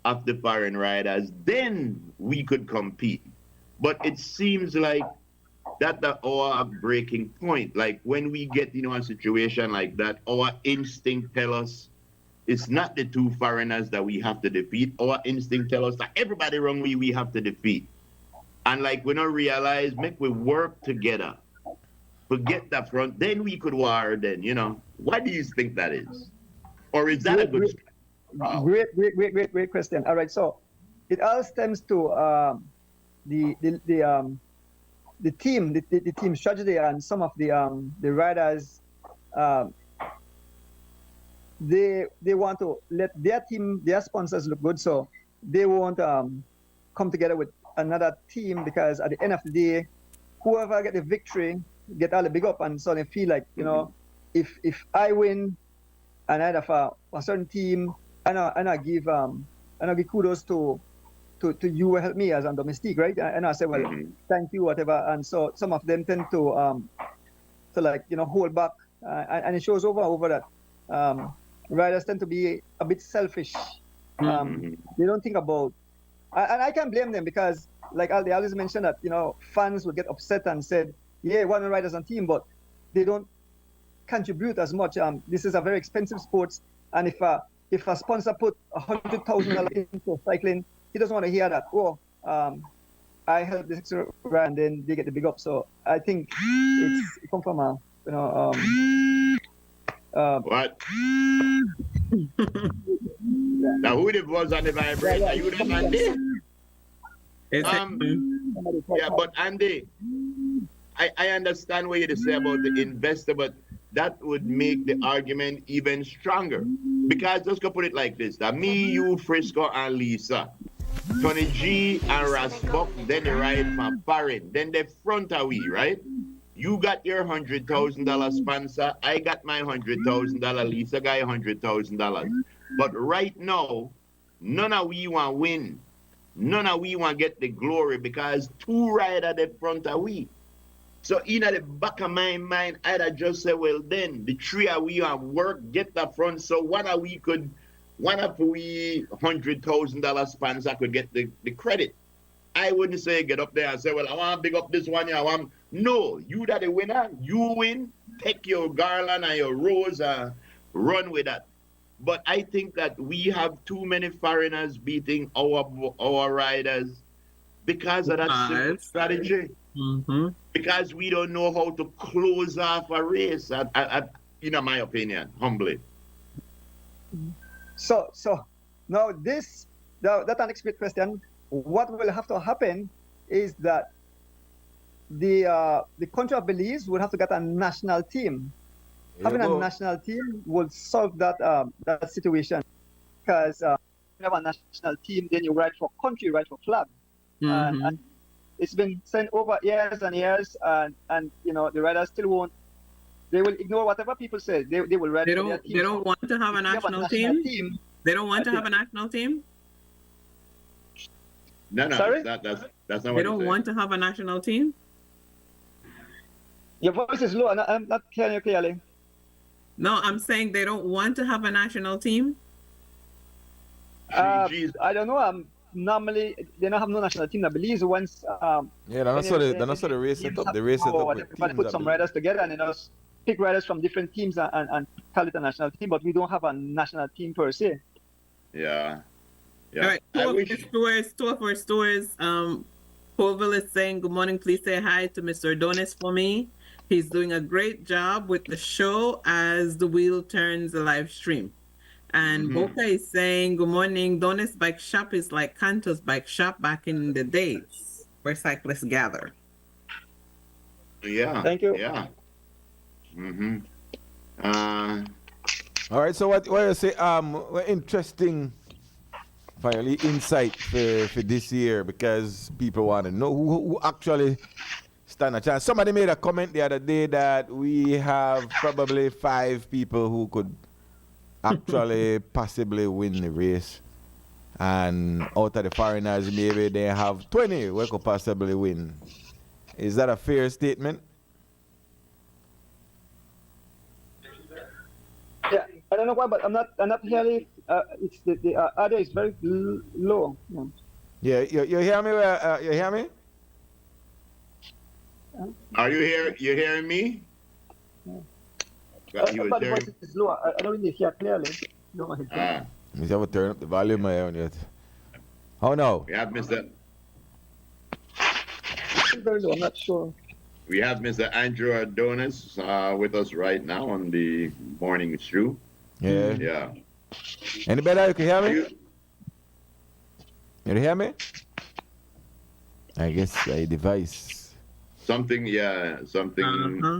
of the foreign riders, then we could compete. But it seems like that's our breaking point. Like when we get a situation like that, our instinct tell us it's not the 2 foreigners that we have to defeat. Our instinct tell us that everybody wrong we have to defeat. And like we don't realize, make we work together. Forget that front, then we could war then, Why do you think that is? Or is that a good Great question. All right, so it all stems to the team strategy, and some of the riders they want to let their team, their sponsors look good, so they won't come together with another team, because at the end of the day, whoever get the victory get all the big up, and so they feel like if I win and I have a certain team, and I give kudos to you who help me as a domestique, right? And I say, well, thank you, whatever. And so some of them tend to hold back, and it shows over that riders tend to be a bit selfish. They don't think about, and I can't blame them, because like they always mention that fans will get upset and said, yeah, one riders on team, but they don't contribute as much. This is a very expensive sport, and if a sponsor put $100,000 into cycling, he doesn't want to hear that. Oh, I helped this extra ride, and then they get the big up. So I think it comes from a what? Now who it was on the vibrator? Are you the Andy? Yeah, but Andy, I understand what you say about the investor, but that would make the argument even stronger. Because let's go put it like this: that me, you, Frisco, and Lisa, Tony G and Rasbuck, then they ride from foreign, then they front away, right? You got your $100,000 sponsor, I got my $100,000, Lisa got $100,000. But right now, none of we want to win. None of we want to get the glory, because 2 riders at front of we. So in the back of my mind, I'd just say, well, then the 3 of we want work, get the front. So one of we $100,000 sponsor could get the credit. I wouldn't say get up there and say, well, I want to big up this one. No, you that the winner, you win, take your garland and your rose and run with that. But I think that we have too many foreigners beating our riders because of that simple strategy. Because we don't know how to close off a race, in my opinion, humbly. So now that's an expert question. What will have to happen is that the country of Belize would have to get a national team. Having a national team will solve that situation, because you have a national team, then you ride for country, you ride for flag, and it's been sent over years and years, and the riders still won't. They will ignore whatever people say. They will ride. They don't want to have a national team. They don't want to have a national team. No, sorry? That's not what they don't want to have a national team. Your voice is low. I'm not hearing you clearly. No, I'm saying they don't want to have a national team. I don't know. Normally, they don't have no national team. I believe once. They're not so the race set up. The race set up with teams. Put some riders together and pick riders from different teams and call it a national team. But we don't have a national team per se. Yeah. All right. Two of our stores. Colville is saying, "Good morning. Please say hi to Mr. Donis for me. He's doing a great job with the show as the wheel turns the live stream." And Boca is saying, "Good morning. Donis Bike Shop is like Canto's Bike Shop back in the days where cyclists gather." Yeah. Thank you. Yeah. All right. So what you say? Interesting. Finally, insight for this year, because people want to know who actually stand a chance. Somebody made a comment the other day that we have probably 5 people who could actually possibly win the race, and out of the foreigners, maybe they have 20 who could possibly win. Is that a fair statement? Yeah, I don't know why, but I'm not hearing. It's the audio is very low. Yeah, you hear me? You hear me? Are you here? You hearing me? But the voice is low. I don't really hear clearly. No, you have to turn up the volume on it. Oh no. We have Mr. Very low. I'm not sure. We have Mr. Andrew Adonis with us right now on the morning stew. Yeah. Yeah. Any better? You can hear me? You hear me? I guess a device. Something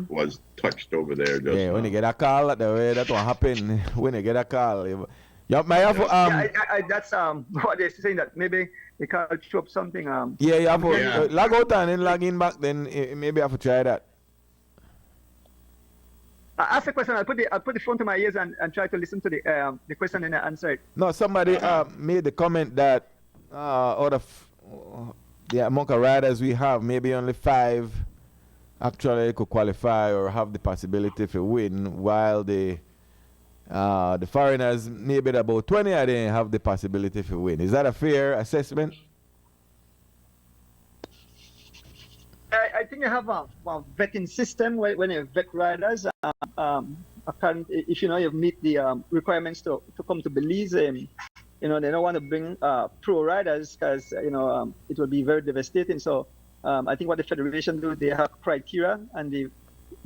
was touched over there. Just yeah, when you get a call, that what happen. When you get a call, you might have that's what they're saying, that maybe they can't show up something. Yeah, you have to log out and then log in back. Then maybe I have to try that. Ask the question. I'll put the phone to my ears and try to listen to the question and answer it. No, somebody made the comment that out of the amount of riders we have, maybe only 5 actually could qualify or have the possibility to win, while the foreigners, maybe about 20 of them have the possibility to win. Is that a fair assessment? I think you have a vetting system when you vet riders. Apparently, if you meet the requirements to come to Belize, they don't want to bring pro riders because it will be very devastating. So I think what the federation do, they have criteria, and the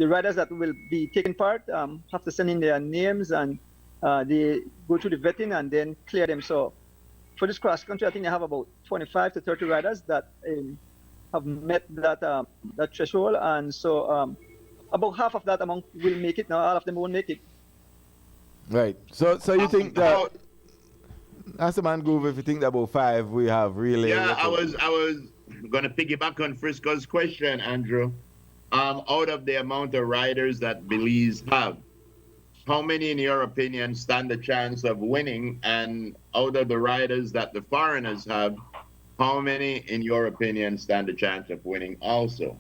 riders that will be taking part have to send in their names, and they go through the vetting and then clear them. So for this cross country, I think they have about 25 to 30 riders that have met that threshold, and so about half of that amount will make it. Now all of them won't make it. Right. So you think that as a man groove, if you think that about 5 we have really? Yeah, I was gonna piggyback on Frisco's question, Andrew. Out of the amount of riders that Belize have, how many, in your opinion, stand a chance of winning? And out of the riders that the foreigners have, how many, in your opinion, stand a chance of winning also?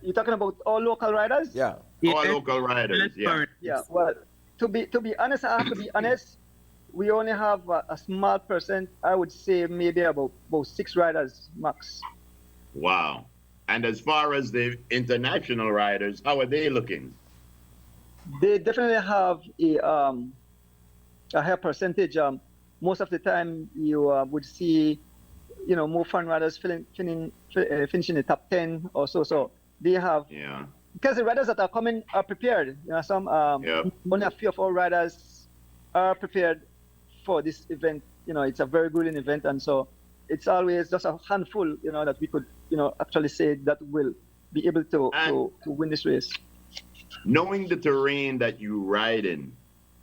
You're talking about all local riders? Yeah. All local riders, yeah. Yeah, well, to be honest, I have to be honest, we only have a small percent. I would say maybe about 6 riders max. Wow. And as far as the international riders, how are they looking? They definitely have a higher percentage. Most of the time, you would see, more foreign riders finishing the top 10 or so. So they have, because the riders that are coming are prepared. Some only a few of our riders are prepared for this event. It's a very good event, and so it's always just a handful, that we could, actually say that will be able to win this race. Knowing the terrain that you ride in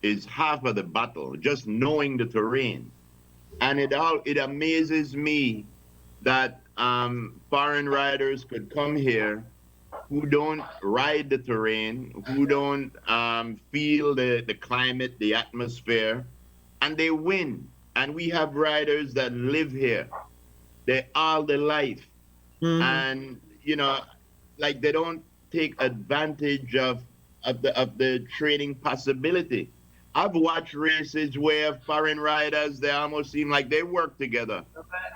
is half of the battle, just knowing the terrain. And it amazes me that foreign riders could come here who don't ride the terrain, who don't feel the climate, the atmosphere, and they win. And we have riders that live here. They're all the life. And, like they don't take advantage of the training possibility. I've watched races where foreign riders, they almost seem like they work together.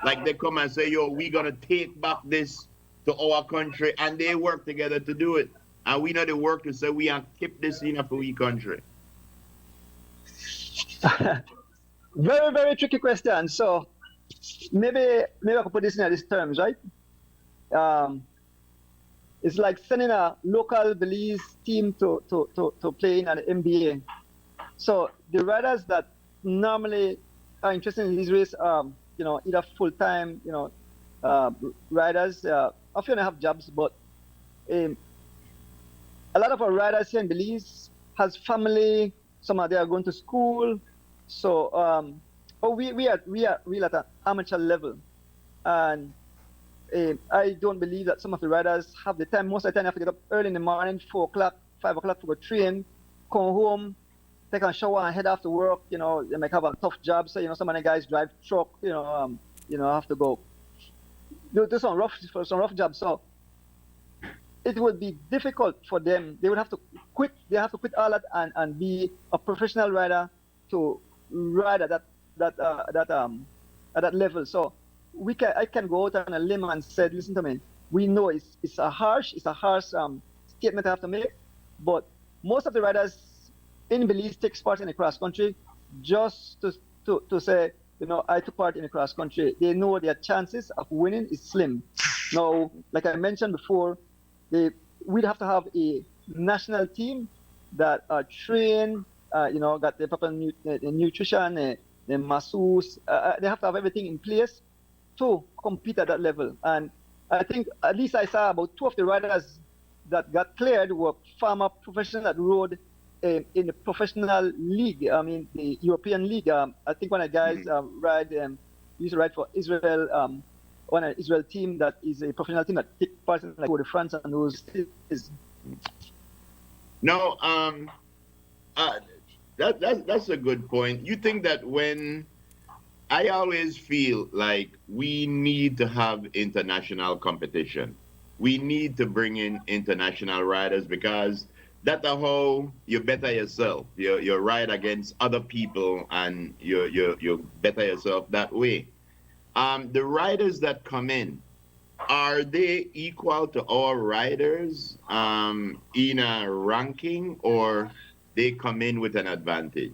Like they come and say, yo, we're going to take back this to our country, and they work together to do it. And we know they work to say, we can keep this in for our country. Very, very tricky question. So maybe I could put this in these terms, right? It's like sending a local Belize team to play in an NBA. So the riders that normally are interested in these races are, either full-time, riders. Often have jobs, but a lot of our riders here in Belize has family. Some of them are going to school. So we are at an amateur level, and I don't believe that some of the riders have the time. Most of the time, they have to get up early in the morning, 4 o'clock, 5 o'clock to go train, come home, take a shower, and head off to work. They might have a tough job. So some of the guys drive truck. Have to go do some rough jobs. So it would be difficult for them. They would have to quit. They have to quit all that and be a professional rider to ride at that level. So I can go out on a limb and say, listen to me. We know it's a harsh statement I have to make, but most of the riders in Belize take part in the cross country just to say, I took part in the cross country. They know their chances of winning is slim. Now, like I mentioned before, we'd have to have a national team that are trained, got the proper nutrition, the masseuse. They have to have everything in place to compete at that level. And I think at least I saw about 2 of the riders that got cleared were former professionals that rode in the professional league. I mean, the European league. I think one of the guys used to ride for Israel. On an Israel team that is a professional team that takes part in Tour de France and those is. No, that's a good point. You think that when I always feel like we need to have international competition. We need to bring in international riders because that's how you better yourself. You ride against other people and you better yourself that way. The riders that come in, are they equal to our riders in a ranking, or they come in with an advantage?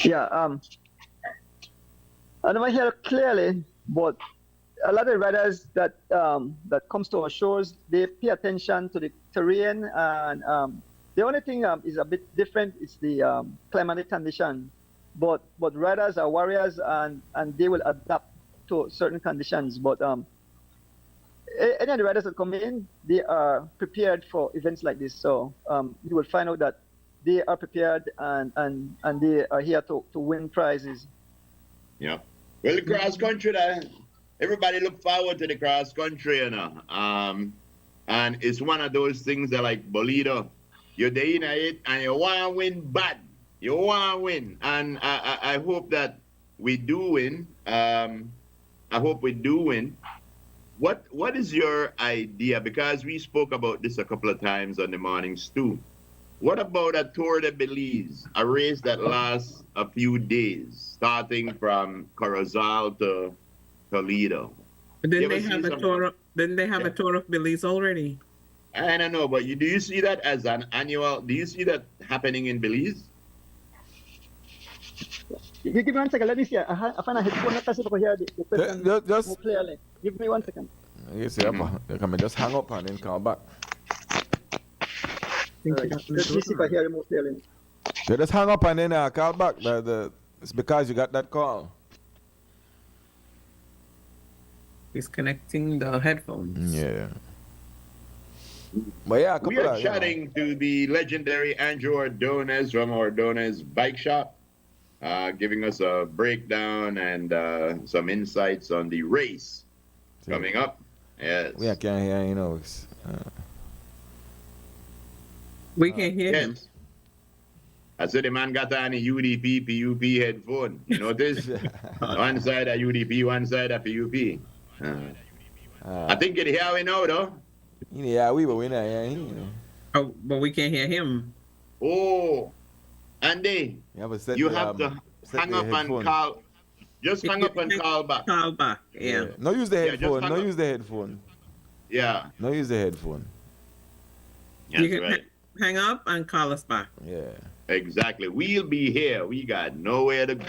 Yeah, I don't hear clearly, but a lot of riders that comes to our shores, they pay attention to the terrain, and the only thing is a bit different is the climatic condition. But riders are warriors, and they will adapt to certain conditions. But any of the riders that come in, they are prepared for events like this. So you will find out that they are prepared and they are here to win prizes. Yeah. Well, the cross country, everybody look forward to the cross country, and it's one of those things that, like Bolito, you're there in it and you want to win bad. You want to win, and I hope that we do win. I hope we do win. What is your idea? Because we spoke about this a couple of times on the Morning Stew. What about a Tour de Belize, a race that lasts a few days, starting from Corozal to Toledo. But You didn't ever they have see a some- tour? Didn't they have a tour of Belize already? I don't know, but do you see that as an annual? Do you see that happening in Belize? Give me 1 second. Let me see. I find a headphone. Not possible to hear the question Just more clearly. Give me 1 second. you see, you can just hang up and then come back. Let me see if I hear you more clearly. You just hang up and then call back. It's because you got that call. He's connecting the headphones. Yeah. But yeah, We are chatting to the legendary Andrew Ordonez from Ordonez Bike Shop, giving us a breakdown and some insights on the race coming up. Yes. We can't hear, you know. We can hear him. I said the man got on a UDP, PUP headphone. You notice? One side of UDP, one side of PUP. I think you hear me now, though. Yeah, we not hear him. Oh, but we can't hear him. Oh, Andy, you have to hang up and call. Just hang up and call back. Call back, yeah. No use the headphone. No use the headphone. Yeah. No use the headphone. That's you can right. hang up and call us back. Yeah. Exactly. We'll be here. We got nowhere to go.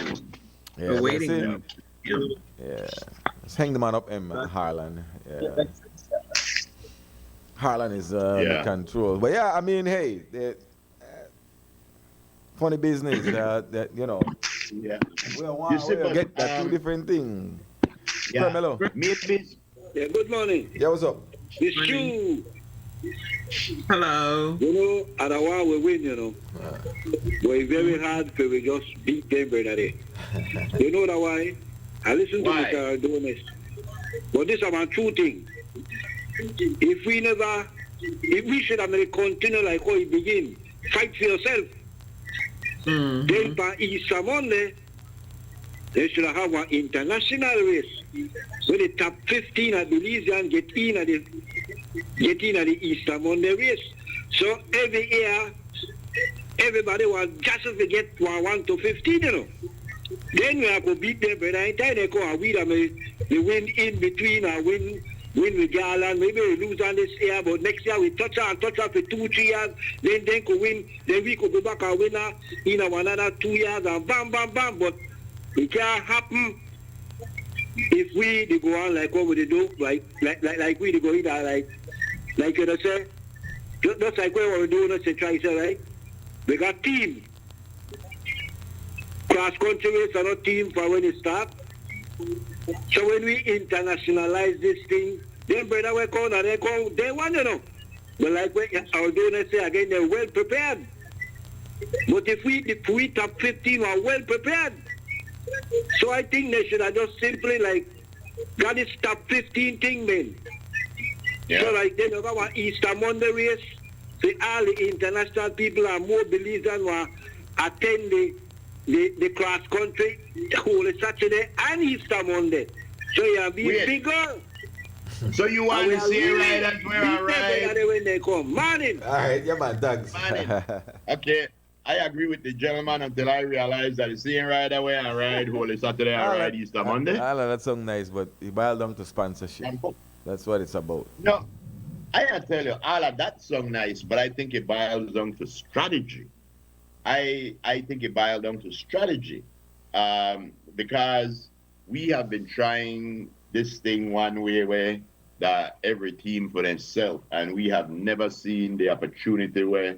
Yeah, We're waiting. Yeah. Let's hang the man up in Harlan. Yeah. Harlan is the control. But yeah, I mean, hey, funny business that you know. Yeah. We'll get that two different things. Yeah. Carmelo. Yeah, good morning. Yeah, what's up? It's Stew. Hello. You know, at a while we win, you know. But it's very hard for we just beat them, brother. You know that why? I listen to Mr. Donis. But this is about two things. If we should have continue like how it begin, fight for yourself. Then by Easter Monday, they should have an international race. Where the top 15 at Belizean get in at the Easter Monday race. So every year, everybody was just to get 1 to 15, you know. Then we have to beat them, but I tell they go and we win in between and win with Garland. Maybe we lose on this year, but next year we touch her for 2-3 years. Then could win. Then we could go back and win her in another 2 years and bam, bam, bam. But it can't happen if they go on like what we do, like we go in there, like you know say, just like what we're doing, let's try to say, right? We got team. Cross country race are not team for when it start. So when we internationalize this thing, then brother we come and they want you know. But like what our donors say again, they're well prepared. But if we top 15 are well prepared. So I think they should have just simply like got this top 15 thing, man. Yeah. So like they never want Easter Monday race. So all the international people are more believers than will attend the cross country Holy Saturday and Easter Monday. So you'll be bigger. So you want to see right at where I ride? When they come. Morning. All right, yeah, man, thanks. Okay. I agree with the gentleman until I realize that it's seeing right away and ride Holy Saturday and ride Easter Monday. That song nice, but it boils down to sponsorship. That's what it's about. No, I gotta tell you, all of that song nice, but I think it boils down to strategy. I think it boils down to strategy because we have been trying this thing one way that every team for themselves, and we have never seen the opportunity where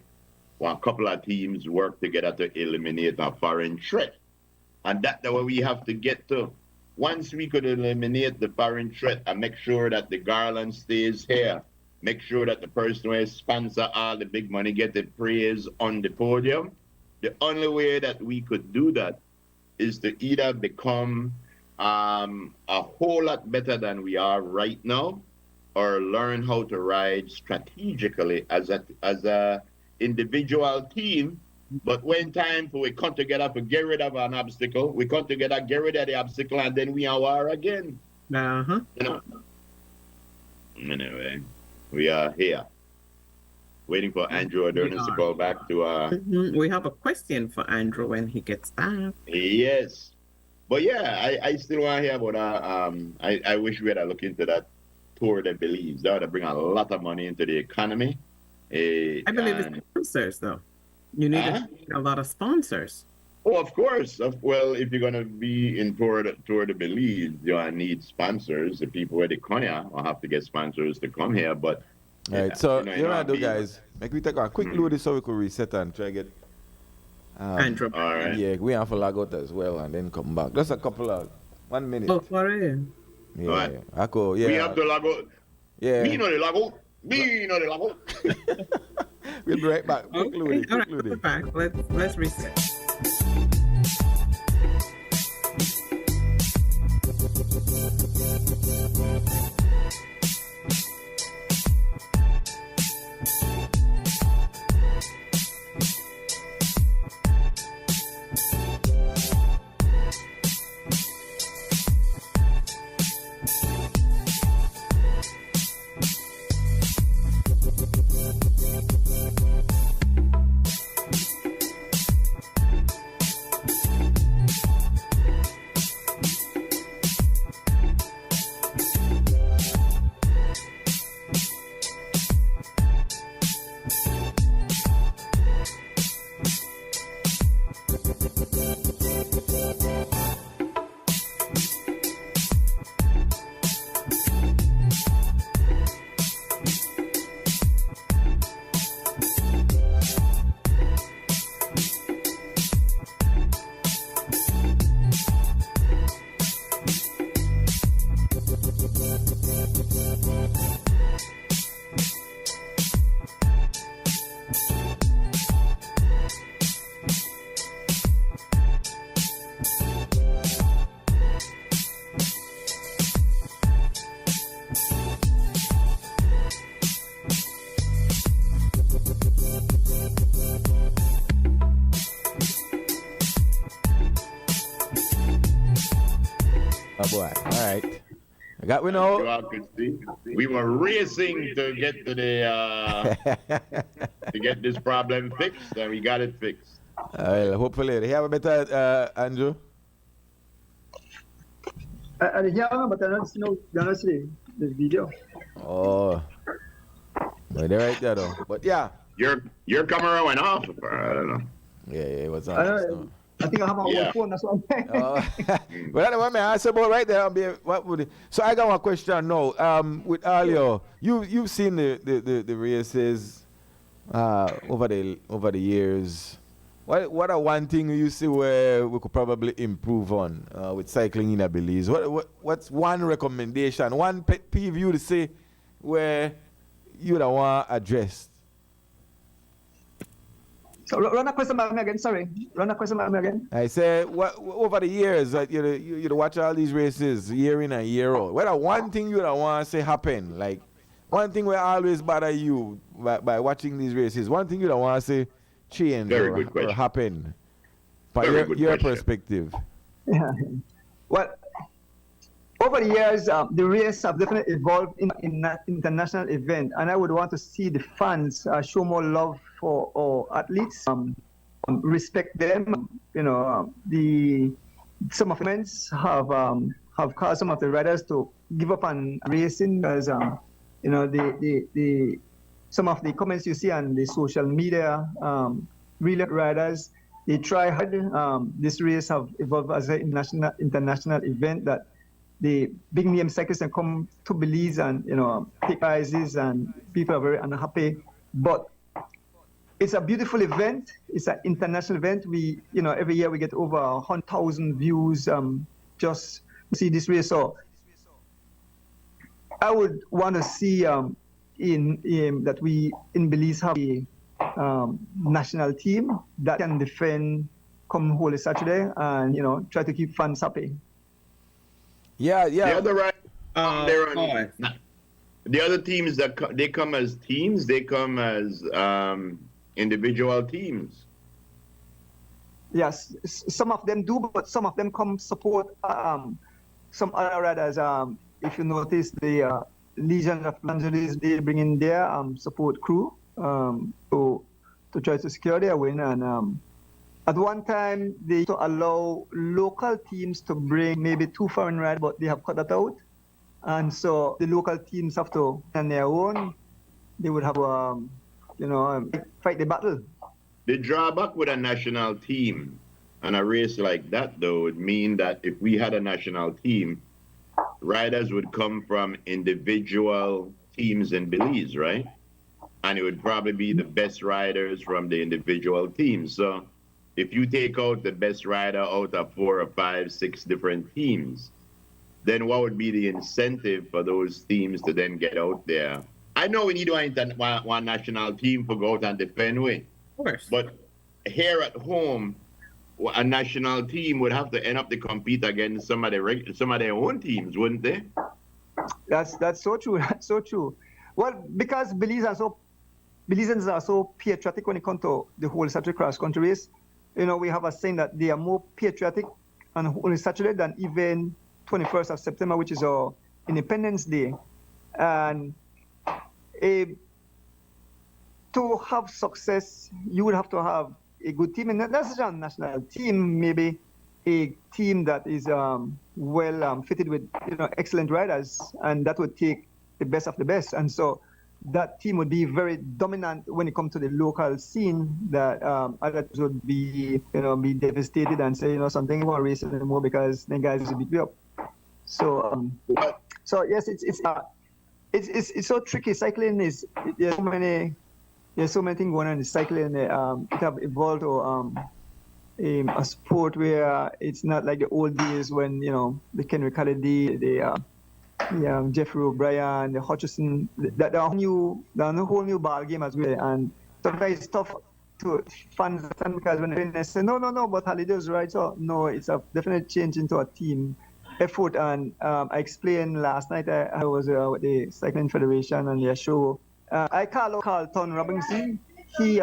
a couple of teams work together to eliminate a foreign threat. And that's the way we have to get to. Once we could eliminate the foreign threat and make sure that the garland stays here, make sure that the person who sponsor all the big money get the praise on the podium, the only way that we could do that is to either become a whole lot better than we are right now, or learn how to ride strategically as a individual team. But when time for we come together to get rid of an obstacle, we come together, get rid of the obstacle, and then we are war again. You know? Anyway, we are here waiting for Andrew Adonis to call back to We have a question for Andrew when he gets back. Yes. But yeah, I still want to hear about I wish we had a look into that Tour de Belize. That would bring a lot of money into the economy. I believe it's sponsors though. You need a lot of sponsors. Oh, of course. Well, if you're gonna be in Tour de Belize, you need sponsors. The people where they come here will have to get sponsors to come here. But all right, so you know what I do, guys? Make me take a quick load so we could reset and try to get. All right. Yeah, we have to log out as well and then come back. Just a couple of 1 minute. Oh, for real? Yeah, right. I go. Yeah. We have to log out. Yeah. Me know the log out. Me know the log out. We'll be right back. Okay. All right, we're back. Let's reset. Boy. All right. I got we know. We were racing to get to the to get this problem fixed, and we got it fixed. Hopefully, they have a better Andrew. I didn't hear, but I don't see the video. Oh, well, they're right there though. But yeah, your camera went off. I don't know. Yeah, it was on. I think I have my own phone. That's what I'm saying. Well, that's what I asked about right there. What would it, so I got one question now. With Alio, you've seen the races over the years. What are one thing you see where we could probably improve on with cycling in Belize? What's one recommendation, one pet peeve you to say where you don't want addressed? So run a question back me again. Sorry, run a question back me again. I say over the years you watch all these races year in and year out. What one thing you don't want to say happen? Like one thing will always bother you by watching these races. One thing you don't want to say change or happen. But your perspective. Yeah. Well, over the years, the race have definitely evolved in that international event, and I would want to see the fans show more love for our athletes, respect them. You know, some of the events have caused some of the riders to give up on racing because you know the some of the comments you see on the social media, relay riders, they try hard. This race have evolved as an international event that the big name cyclists can come to Belize and take prizes, and people are very unhappy. But it's a beautiful event. It's an international event. We, every year we get over 100,000 views just to see this race. So I would want to see that we in Belize have a national team that can defend come Holy Saturday and try to keep fans happy. Yeah. The other teams they come as teams. They come as individual teams. Yes, some of them do, but some of them come support some other riders. If you notice, the Legion of Los Angeles, they bring in their support crew to try to secure their win, and At one time, they used to allow local teams to bring maybe 2 foreign riders, but they have cut that out. And so the local teams have to, on their own, they would have, fight the battle. The drawback with a national team and a race like that, though, would mean that if we had a national team, riders would come from individual teams in Belize, right? And it would probably be the best riders from the individual teams. So if you take out the best rider out of 4 or 5, 6 different teams, then what would be the incentive for those teams to then get out there? I know we need one national team to go out and defend with. Of course. But here at home, a national team would have to end up to compete against some of their own teams, wouldn't they? That's so true. That's so true. Well, because Belizeans are so patriotic when it comes to the whole Saturday cross country race. We have a saying that they are more patriotic on Holy Saturday than even 21st of September, which is our Independence Day. And to have success, you would have to have a good team, and not just a national team, maybe a team that is well fitted with excellent riders, and that would take the best of the best. And so that team would be very dominant when it comes to the local scene. That others would be devastated and say something about race anymore because the guys will beat me up. So yes, it's so tricky. Cycling is there's so many things going on in cycling. It have evolved to a sport where it's not like the old days when the Kenry Kennedy, the Jeffrey O'Brien, the Hutchison. That are a whole new ball game as well. And sometimes it's tough to fans because when they say no, but Halida's right. So no, it's a definite change into a team effort. And I explained last night. I was with the Cycling Federation and their show. I call out Carlton Robinson. He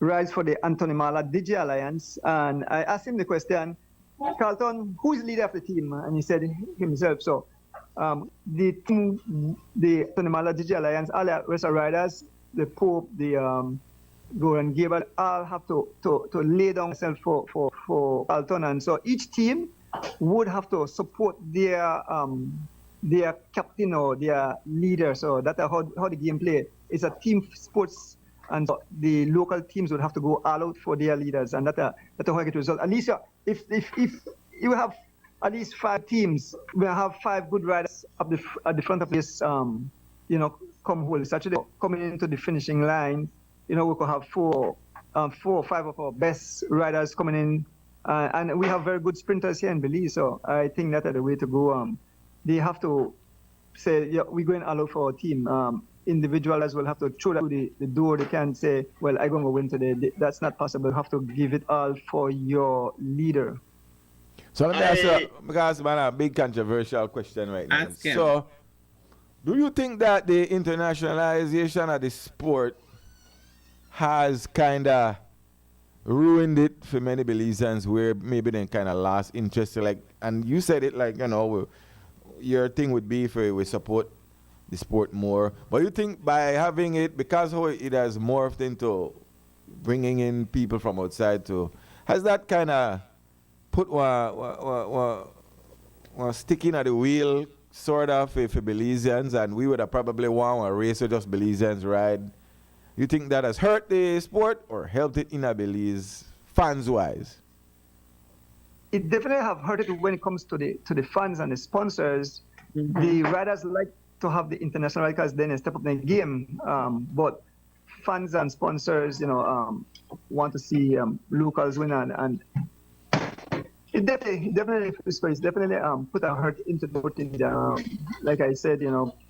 rides for the Anthony Mala Digi Alliance, and I asked him the question, Carlton, who is the leader of the team? And he said himself. So the team, the Anthony Mala Digi Alliance, all the rest of riders, the Pope, the Goran Gable, all have to lay down themselves for Carlton, and so each team would have to support their captain or their leader. So that's how the game play. It's a team sports, and so the local teams would have to go all out for their leaders, and that's how I get result. At least if you have at least 5 teams, we have 5 good riders at the front of this come whole Saturday coming into the finishing line. We could have 4 or 5 of our best riders coming in. And we have very good sprinters here in Belize, so I think that's the way to go. They have to say, yeah, we're going all out for our team. Individuals will have to throw that to the door. They can't say, well, I'm going to win today. That's not possible. You have to give it all for your leader. So let me ask you, because man, a big controversial question right now. So, do you think that the internationalization of the sport has kind of ruined it for many Belizeans, where maybe they kind of lost interest? And you said it your thing would be for we support the sport more, but you think by having it, because how it has morphed into bringing in people from outside has that kind of put one sticking at the wheel sort of for Belizeans, and we would have probably won a race with just Belizeans ride? You think that has hurt the sport or helped it in a Belize, fans-wise? It definitely have hurt it when it comes to the fans and the sponsors. Mm-hmm. The riders like to have the international riders then step up their game, but fans and sponsors, want to see locals win, and it definitely put a hurt into the voting. Like I said,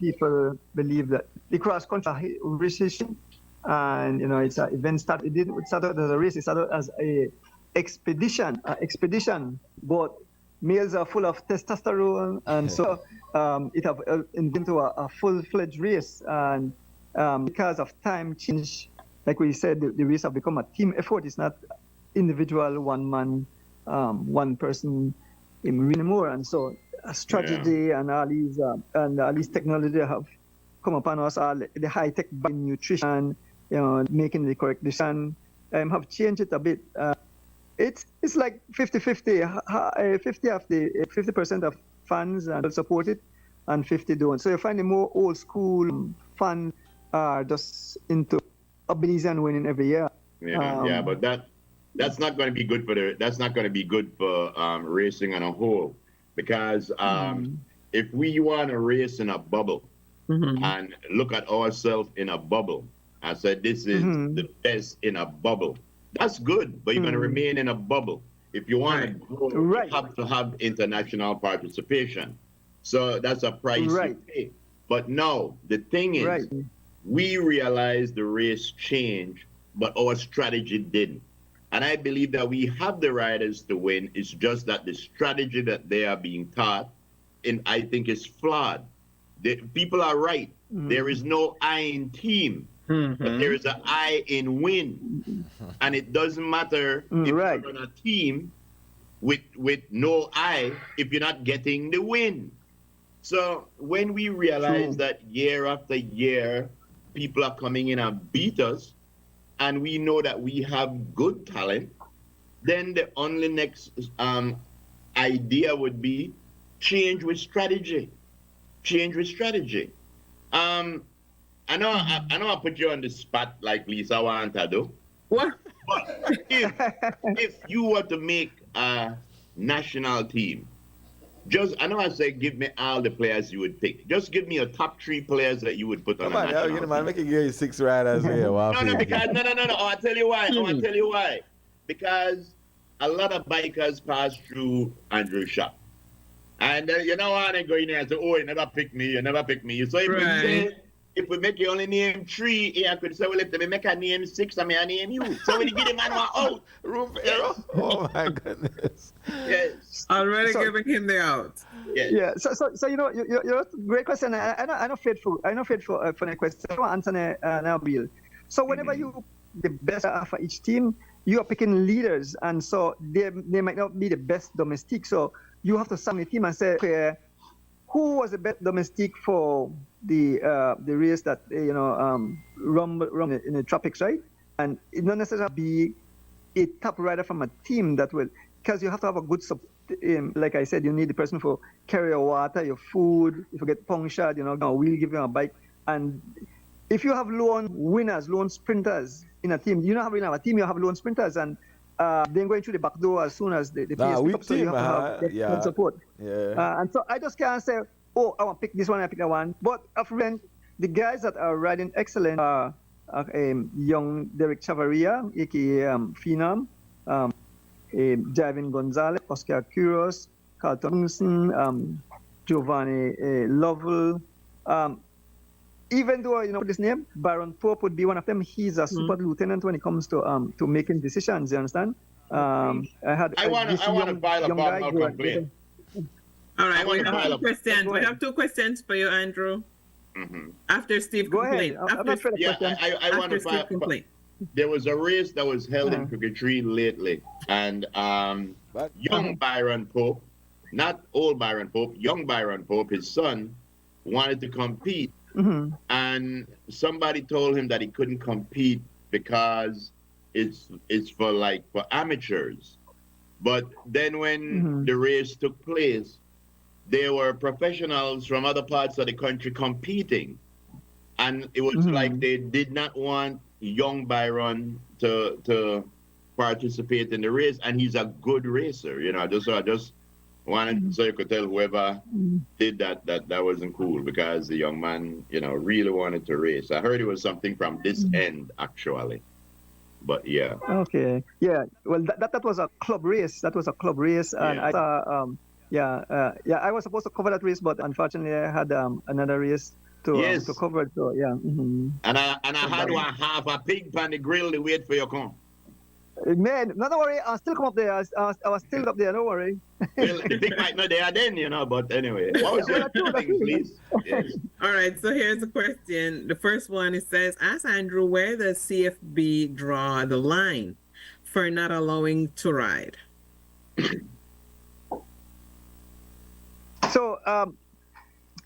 people believe that the cross country recession. And it's an event it didn't start out as a race, it started as a expedition, but males are full of testosterone, and so it have into a full-fledged race. And because of time change, like we said, the race have become a team effort. It's not individual, one man, one person anymore. And so a strategy and all these technology have come upon us, all the high-tech nutrition, making the correct decision, have changed it a bit. It's like 50-50. 50% of fans will support it, and 50 don't. So you find the more old school fans are just into abilities and winning every year. Yeah, but that's not going to be good for racing on a whole, because if we want to race in a bubble and look at ourselves in a bubble, I said this is the best in a bubble. That's good, but you're going to remain in a bubble. If you want to grow, you have to have international participation. So that's a price you pay. But no, the thing is, we realized the race changed, but our strategy didn't. And I believe that we have the riders to win. It's just that the strategy that they are being taught, I think, is flawed. People are right. There is no I in team, but there is an I in win. And it doesn't matter if you're on a team with no I if you're not getting the win. So when we realize that year after year, people are coming in and beat us, and we know that we have good talent, then the only next idea would be change with strategy. Change with strategy. I know I put you on the spot like Lisa Wanta do. What? But if you were to make a national team, I know I say give me all the players you would pick. Just give me your top 3 players that you would put on a national team. Man, make it give you 6 riders here. No, because no. I'll tell you why. I'll tell you why. Because a lot of bikers pass through Andrew Shop. And you know what, they go in there and say, oh, you never pick me. So if we make you only name 3, I could say, well, if they make a name 6, I name you. So when you get a man out, room for error. Oh my goodness. Yes. Already giving him the out. Yes. Yeah. So you're great question. I know faithful for the question. I want to answer now, Bill. So whenever you the best for each team, you are picking leaders, and so they might not be the best domestic. So you have to sum the team and say, okay, who was the best domestic for the race that run in the tropics, right? And it not necessarily be a top rider from a team that will, because you have to have a good like I said, you need the person for carry your water, your food. If you get punctured, we'll give you a bike. And if you have lone winners, lone sprinters in a team, you don't really have a team. You have lone sprinters, and then going through the back door as soon as the pace picks up, so you have to have support. Yeah. And so I just can't say, oh, I want to pick this one, I pick that one. But the guys that are riding excellent are young Derek Chavarria, aka Phenom, Javin Gonzalez, Oscar Quiros, Carl Thompson, Giovanni Lovell. Even though put this name, Baron Pope would be one of them. He's a super lieutenant when it comes to making decisions. You understand? I want to file a formal complaint. All right, we have 2 questions. We have 2 questions for you, Andrew. After Steve complained. I want to file. There was a race that was held in Cricketry lately, and young Byron Pope, not old Byron Pope, young Byron Pope, his son, wanted to compete. And somebody told him that he couldn't compete because it's for amateurs. But then when the race took place, there were professionals from other parts of the country competing, and it was like they did not want young Byron to participate in the race, and he's a good racer. I just wanted so you could tell whoever did that wasn't cool, because the young man, really wanted to race. I heard it was something from this end, actually. But yeah. Okay. Yeah. Well, that was a club race. And I saw, I was supposed to cover that race, but unfortunately I had another race to cover. So yeah. And I had one half a pig on the grill to wait for your come. Man, no, don't worry. I'll still come up there. I was still up there. Don't worry. Well, the pig might not there then, but anyway. What was your thing, please? Yes. All right, so here's a question. The first one, it says, ask Andrew, where does CFB draw the line for not allowing to ride? So,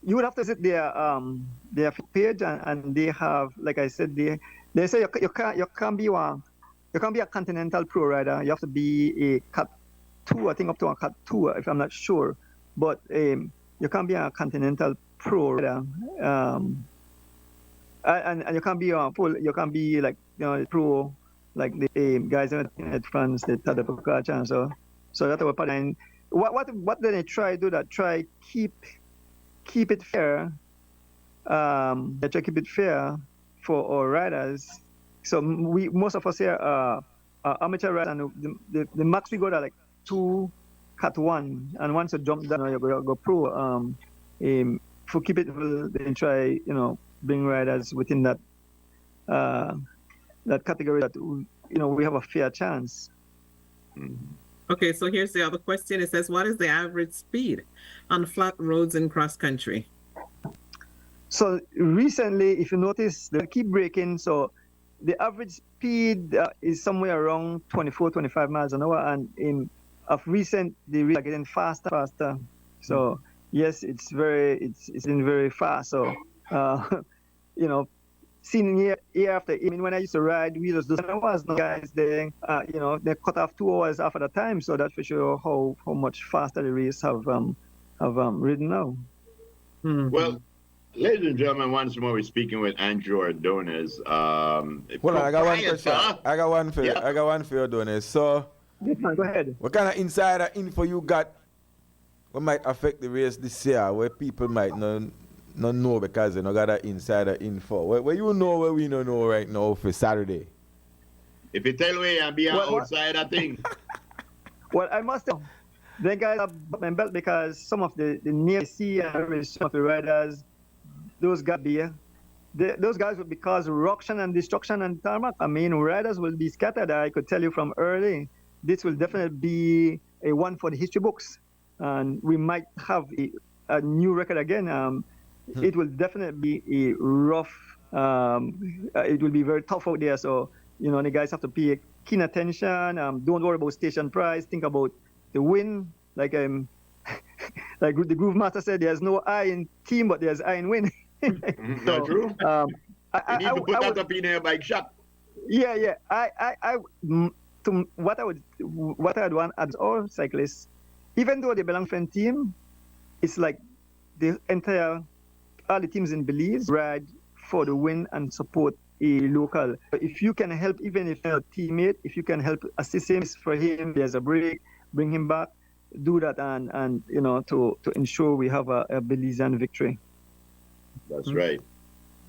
you would have to visit their page, and they have, like I said, they say you can't be a Continental Pro rider. You have to be a Cat 2, I think up to a Cat 2, if I'm not sure. But you can't be a Continental Pro rider. And you can't be you can't be like pro like the guys in France, the Tadej Pogacar. So that's what part. And what did they try do that? Try keep it fair. They try keep it fair for our riders. So most of us here are amateur riders, and the max we go to like 2 Cat 1, and once you jump down, you go pro. For keep it, they try bring riders within that category that we have a fair chance. Okay, so here's the other question. It says, what is the average speed on flat roads in cross country? So recently, if you notice, they keep braking. So the average speed is somewhere around 24, 25 miles an hour, and of recent they are getting faster. So yes, it's been very fast. So seeing year after year. I mean, when I used to ride wheels, there was no guys there. They cut off 2 hours after the time. So that's for sure how much faster the race have ridden now. Mm-hmm. Well, ladies and gentlemen, once more we're speaking with Andrew Ordonez. Well, I got one question. I got one for you. I got one for you, Ordonez. So, go ahead. What kind of insider info you got? What might affect the race this year? Where people might not know because they don't got that insider info. Where you know where we don't know right now for Saturday? If you tell me I'll be an outsider thing. Well, I must tell. The guys have my belt because some of the near sea and some of the riders, those guys those guys will be cause ruction and destruction and tarmac. I mean, riders will be scattered. I could tell you from early, this will definitely be a one for the history books, and we might have a new record again. It will definitely be a rough. It will be very tough out there. So the guys have to pay keen attention. Don't worry about station price. Think about the win. Like like the Groove Master said, there's no I in team, but there's I in win. Not true. You need to put that up in your bike shop. Yeah. What I'd want as all cyclists, even though they belong to a team, it's like all the teams in Belize ride for the win and support a local. If you can help, even if you're a teammate, if you can help assist him for him, there's a break, bring him back, do that, and to ensure we have a Belizean victory. That's right.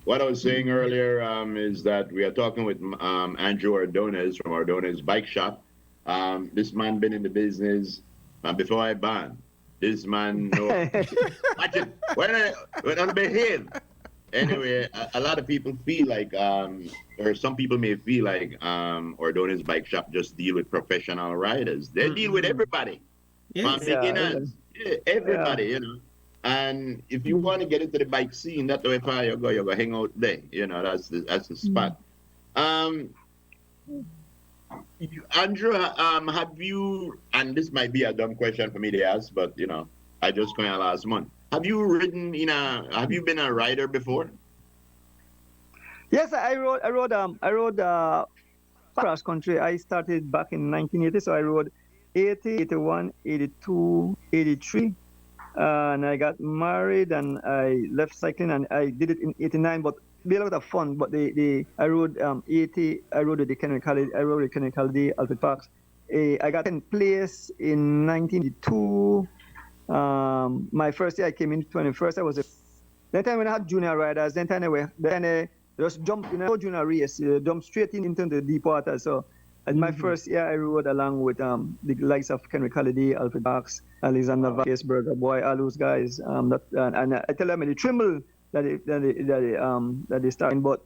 What I was saying earlier is that we are talking with Andrew Ordonez from Ordonez Bike Shop. This man been in the business before I banned. This man, watch it. When I behave. Anyway, a lot of people feel like, or some people may feel like Ordonez Bike Shop just deal with professional riders. They deal with everybody. From beginners. Everybody, And if you want to get into the bike scene, that's the way far you go hang out there. That's the spot. Andrew, have you, and this might be a dumb question for me to ask, but I just kind of last month. Have you been a rider before? Yes, I rode cross country. I started back in 1980, so I rode 80, 81, 82, 83. And I got married and I left cycling and I did it in 89, but be a lot of fun. But I rode 80, I rode the Kennedy Alfred Parks. I got 10th place in 1982. My first year I came in 21st. I was that time when I had junior riders. Then I just jumped in a junior race, jumped straight into the deep water. So in my first year I rode along with the likes of Henry Kennedy, Alfred Parks, Alexander Vassberger, boy, all those guys. And I tell them they tremble that they started, but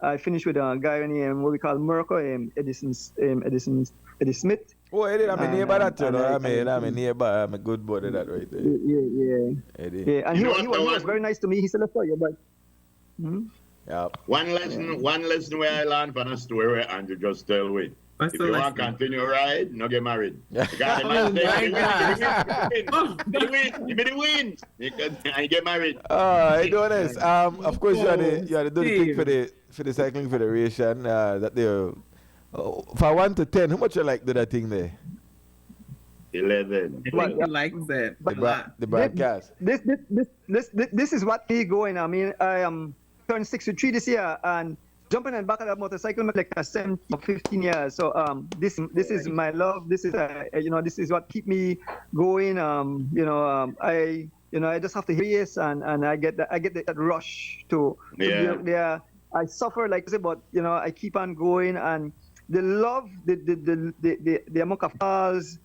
I finished with a guy named what we call Merco, Eddie Smith. Oh, Eddie, I'm a neighbor that too. I'm a neighbor. I'm a good buddy that right there. Yeah. Eddie. Yeah, and he was very nice to me. He said, "Let's you but." One lesson where I learned from a story where Andrew just tell me. What's If the you lesson? want to continue ride, no get married. Because the Oh man my say, God. give me the win. And get married. Hey, Donis. Of course, you had to do the thing for the cycling federation. That they for 1 to 10. How much you like do that thing there? 11. I think he likes it a lot. The broadcast. This is what he going. I mean, I am turned 63 this year and jumping in the back of that motorcycle like a 17 or 15 years. So this is my love. This is this is what keep me going. I just have to race and I get that rush to be out there. I suffer like this, but I keep on going, and the love, the amount of calls,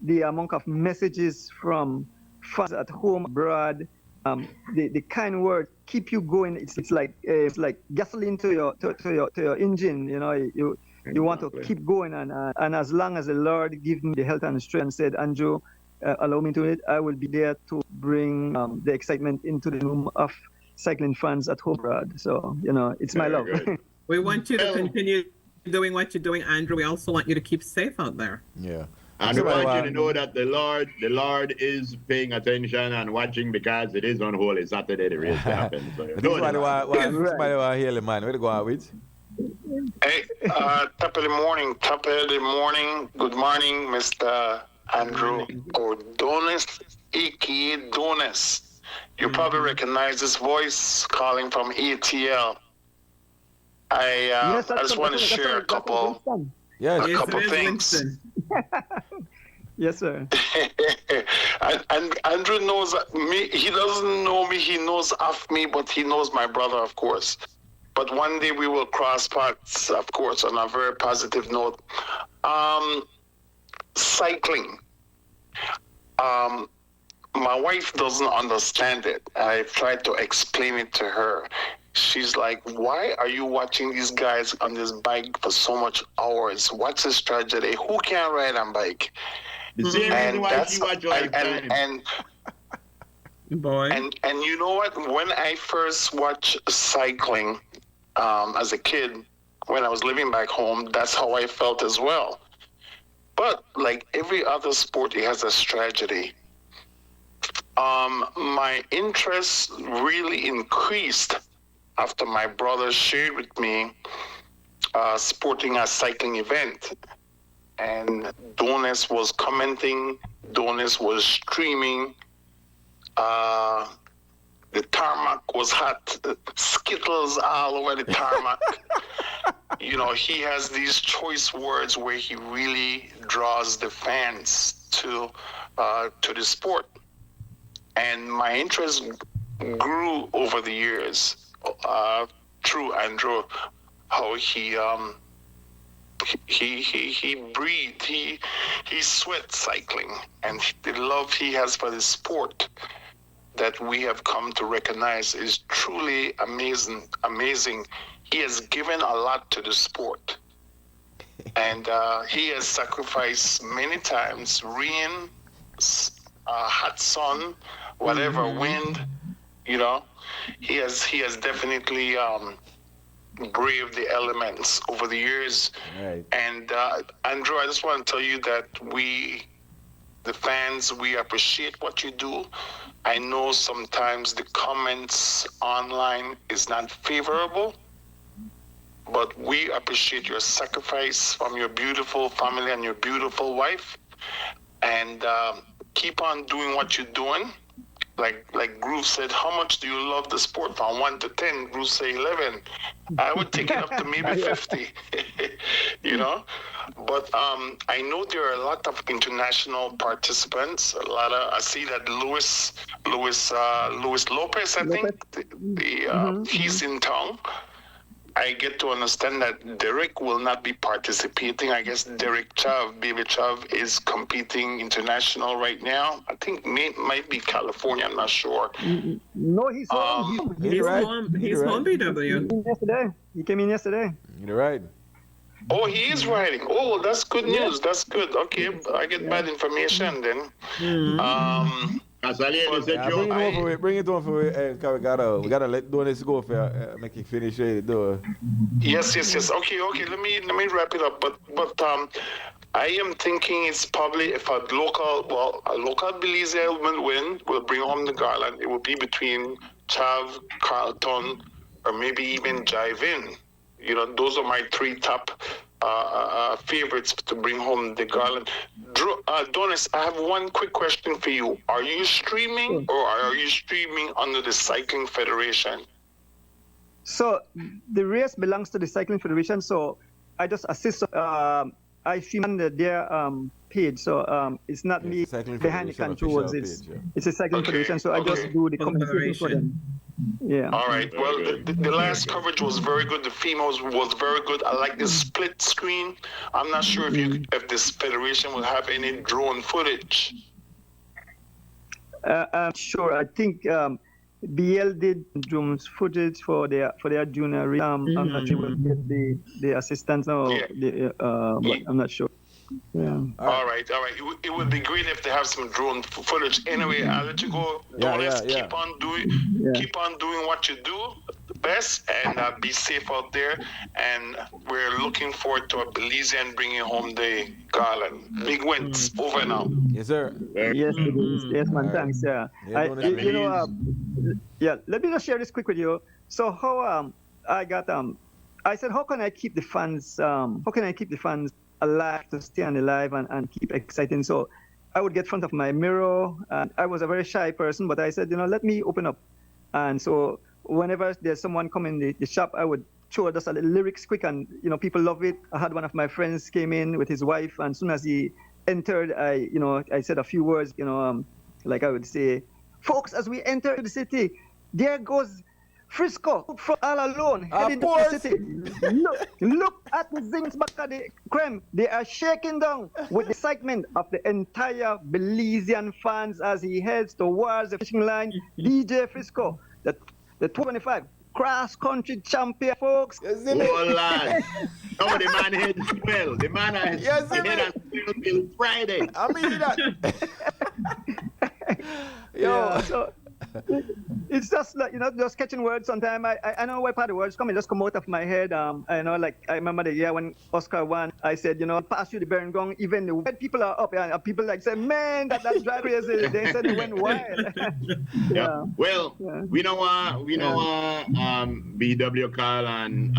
the amount of messages from fans at home, abroad, the kind word keep you going. It's like gasoline to your engine. You want to keep going, and as long as the Lord give me the health and strength and said, Andrew, allow me to it, I will be there to bring the excitement into the room of cycling fans at home, abroad. So it's my love. We want you to continue doing what you're doing, Andrew. We also want you to keep safe out there. Yeah. And I want you to know that the Lord is paying attention and watching, because it is on Holy Saturday the race happens. So Somebody want to hear the man. Where to go out with? Hey, top of the morning. Good morning, Mr. Andrew O'Donis, a.k.a. Donis. You probably recognize this voice calling from ATL. I just want to share a couple things. Yes, sir. and Andrew knows me. He doesn't know me. He knows of me, but he knows my brother, of course. But one day we will cross paths, of course, on a very positive note. Cycling. My wife doesn't understand it. I've tried to explain it to her. She's like, why are you watching these guys on this bike for so much hours? What's the strategy? Who can ride on bike? The same reason why she watch all the time. And you know what? When I first watched cycling as a kid, when I was living back home, that's how I felt as well. But like every other sport, it has a strategy. My interest really increased after my brother shared with me sporting a cycling event. And Donis was commenting, Donis was streaming, the tarmac was hot, Skittles all over the tarmac. He has these choice words where he really draws the fans to the sport. And my interest grew over the years through Andrew, how he breathed, he sweat cycling, and the love he has for the sport that we have come to recognize is truly amazing. He has given a lot to the sport, and he has sacrificed many times, rain, hot sun, whatever, wind, he has definitely braved the elements over the years. Right. And Andrew, I just want to tell you that we, the fans, we appreciate what you do. I know sometimes the comments online is not favorable, but we appreciate your sacrifice from your beautiful family and your beautiful wife. And keep on doing what you're doing. Like Groove said, how much do you love the sport? From 1 to 10, Groove say 11. I would take it up to maybe 50, But I know there are a lot of international participants. I see that Luis Lopez, I think, he's in town. I get to understand that Derek will not be participating. I guess Derek Chav, Baby Chav, is competing international right now. I think might be California. I'm not sure. No, he's home. He's home, BW. He came in yesterday. You're right. Oh, he is riding. Oh, that's good news. That's good. Okay, I get bad information then. Bring it on for it. We gotta let Donis go for make it finish it. Yes. Okay. Let me wrap it up. But I am thinking it's probably if a local Belizean will bring home the garland. It will be between Chav, Carlton, or maybe even Jive-In. Those are my three top favorites to bring home the garland. Donis, I have one quick question for you. Are you streaming or are you streaming under the Cycling Federation? So the race belongs to the Cycling Federation. So I just assist. I stream under their page. So it's not me behind the controls. It's a Cycling Federation. So I just do the communication for them. Yeah. All right. Well, the last coverage was very good. The females was very good. I like the split screen. I'm not sure if this federation will have any drone footage. I'm sure. I think BL did drone footage for their junior. I'm not sure the assistants now. Yeah. But I'm not sure. Yeah. All right. It would be great if they have some drone footage. Anyway, I'll let you go. Keep on doing what you do the best, and be safe out there. And we're looking forward to a Belizean bringing home the garland. Big wins. Over now. Yes, sir. Yes, man. Thanks. Yeah. Let me just share this quick with you. So how I got I said, how can I keep the fans? Alive, to stay on the live and keep exciting. So I would get in front of my mirror, and I was a very shy person, but I said, let me open up. And so whenever there's someone come in the shop, I would show just a little lyrics quick, and people love it. I had one of my friends came in with his wife, and as soon as he entered, I said a few words, like I would say, folks, as we enter the city, there goes Frisco from all alone, heading to the city. Look at the Zings back at the creme. They are shaking down with the excitement of the entire Belizean fans as he heads towards the finishing line. DJ Frisco, the 225 cross-country champion, folks. Oh, lad. Oh, the man heads well. The man heads well till Friday. I mean that. Yeah, so it's just like, just catching words sometimes. I know where part of the words just come out of my head. I know, like, I remember the year when Oscar won, I said, pass you the Baron Gong, even the white people are up, and people like say, man, that's right crazy. They said they went wild. Yeah. Well, we know BW Carl and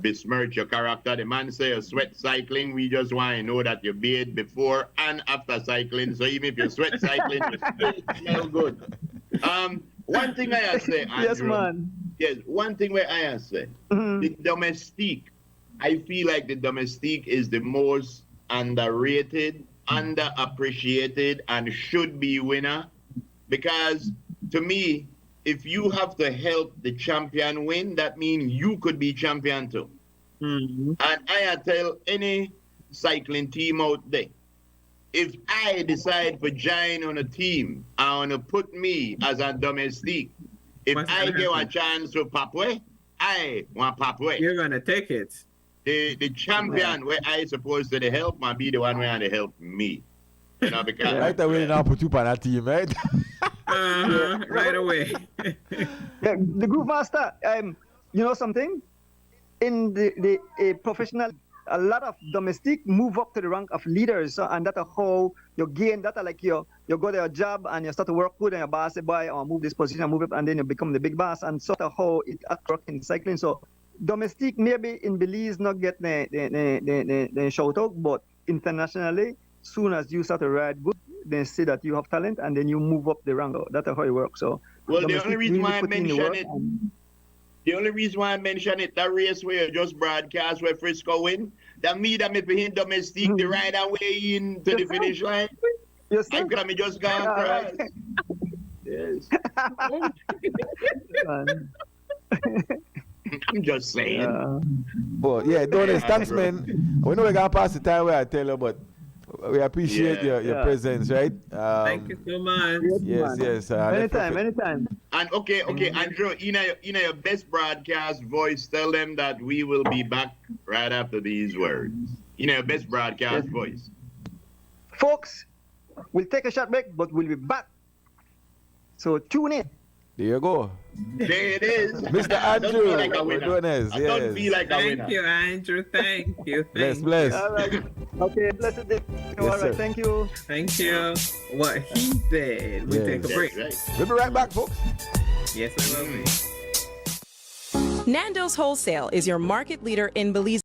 besmirch your character. The man say you sweat cycling. We just want to know that you bathe before and after cycling. So even if you sweat cycling, you still smell good. One thing I say, Andrew, yes, man. Yes, one thing where I say, the domestique. I feel like the domestique is the most underrated, underappreciated, and should be winner, because to me, if you have to help the champion win, that means you could be champion too. And I tell any cycling team out there, if I decide to join on a team, I want to put me as a domestique. If I give a chance to Papue, I want Papue. You're going to take it. The champion where I supposed to help might be the one where they help me. Because right away now put you on that team, right? Right away. The Groove Master, something? In the professional, a lot of domestic move up to the rank of leaders, and that's how you gain that. Like you go to your job and you start to work good, and your boss say, boy, or move this position and move up, and then you become the big boss, and sort of how it works in cycling. So domestic maybe in Belize not get the shout out, but internationally, soon as you start to ride good, they say that you have talent, and then you move up the rank. That's how it works. So, well, the only reason why I mention it, that race where you just broadcast where Frisco win, that me for him domestic, the ride away into the finish line. Yes, I could have just gone across. Yes. I'm just saying. But yeah, Donis, thanks, man. We know we're gonna pass the time where I tell you, but we appreciate your presence, right? Thank you so much. Yes. Anytime. And okay, Andrew, in your best broadcast voice, tell them that we will be back right after these words. In your best broadcast voice. Folks, We'll take a short break, but we'll be back. So tune in. There you go. There it is. Mr. Andrew, we're doing this. I don't feel like a winner. Thank you, Andrew. Thank you. Bless, Thank bless. All right. Okay, blessed day. All right, sir. thank you. Thank you. What he said. We Yeah. take a break. Right. We'll be right back, folks. Yes, I love it. Nando's Wholesale is your market leader in Belize.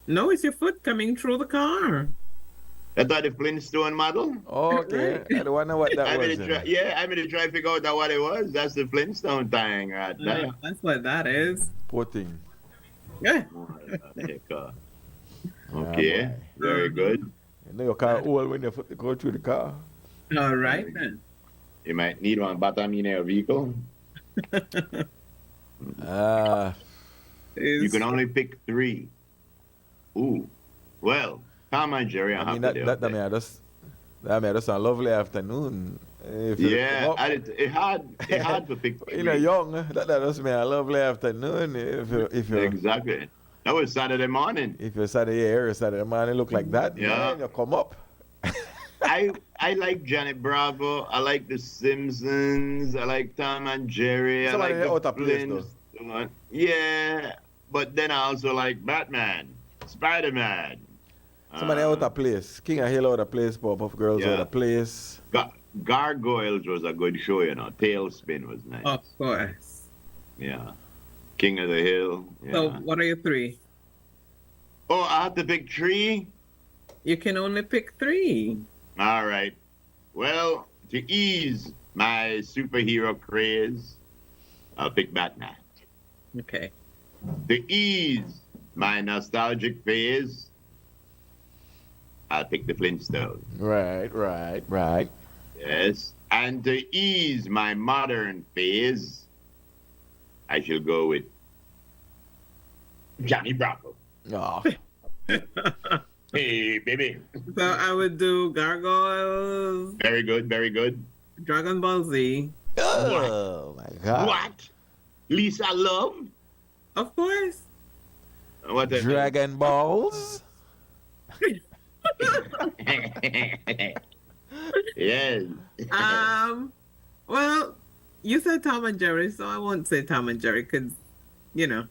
No, it's your foot coming through the car. That's the Flintstone model? Okay. I don't know what that was. I made to try to figure out that what it was. That's the Flintstone thing right there. That's what that is. Poor thing. Yeah. Okay. Very good. You know your car old when you go through the car. All right then. You might need one bottom in your vehicle. You can only pick 3. Ooh. Well, Tom and Jerry, I mean, that's a lovely afternoon. It hard to pick 3. You know, young. That does mean a lovely afternoon. If you exactly. That was Saturday morning. If you're Saturday morning look like that, man, you come up. I like Johnny Bravo. I like The Simpsons. I like Tom and Jerry. Somebody I like out of place, though. Yeah, but then I also like Batman, Spider-Man. Somebody out of place. King of Hill out of place. Pop-Up Girls out of place. Gargoyles was a good show, you know. Tailspin was nice. Of course. Yeah. King of the Hill. Yeah. So, what are your 3? Oh, I have to pick 3? You can only pick 3. All right. Well, to ease my superhero craze, I'll pick Batman. Okay. To ease my nostalgic phase, I'll pick the Flintstones. Right. Yes. And to ease my modern phase, I shall go with Johnny Bravo. Oh. Hey, baby. So I would do Gargoyles. Very good, very good. Dragon Ball Z. Oh, my God. What? Lisa Love? Of course. What Dragon Balls? Yes. Well, you said Tom and Jerry, so I won't say Tom and Jerry because, you know.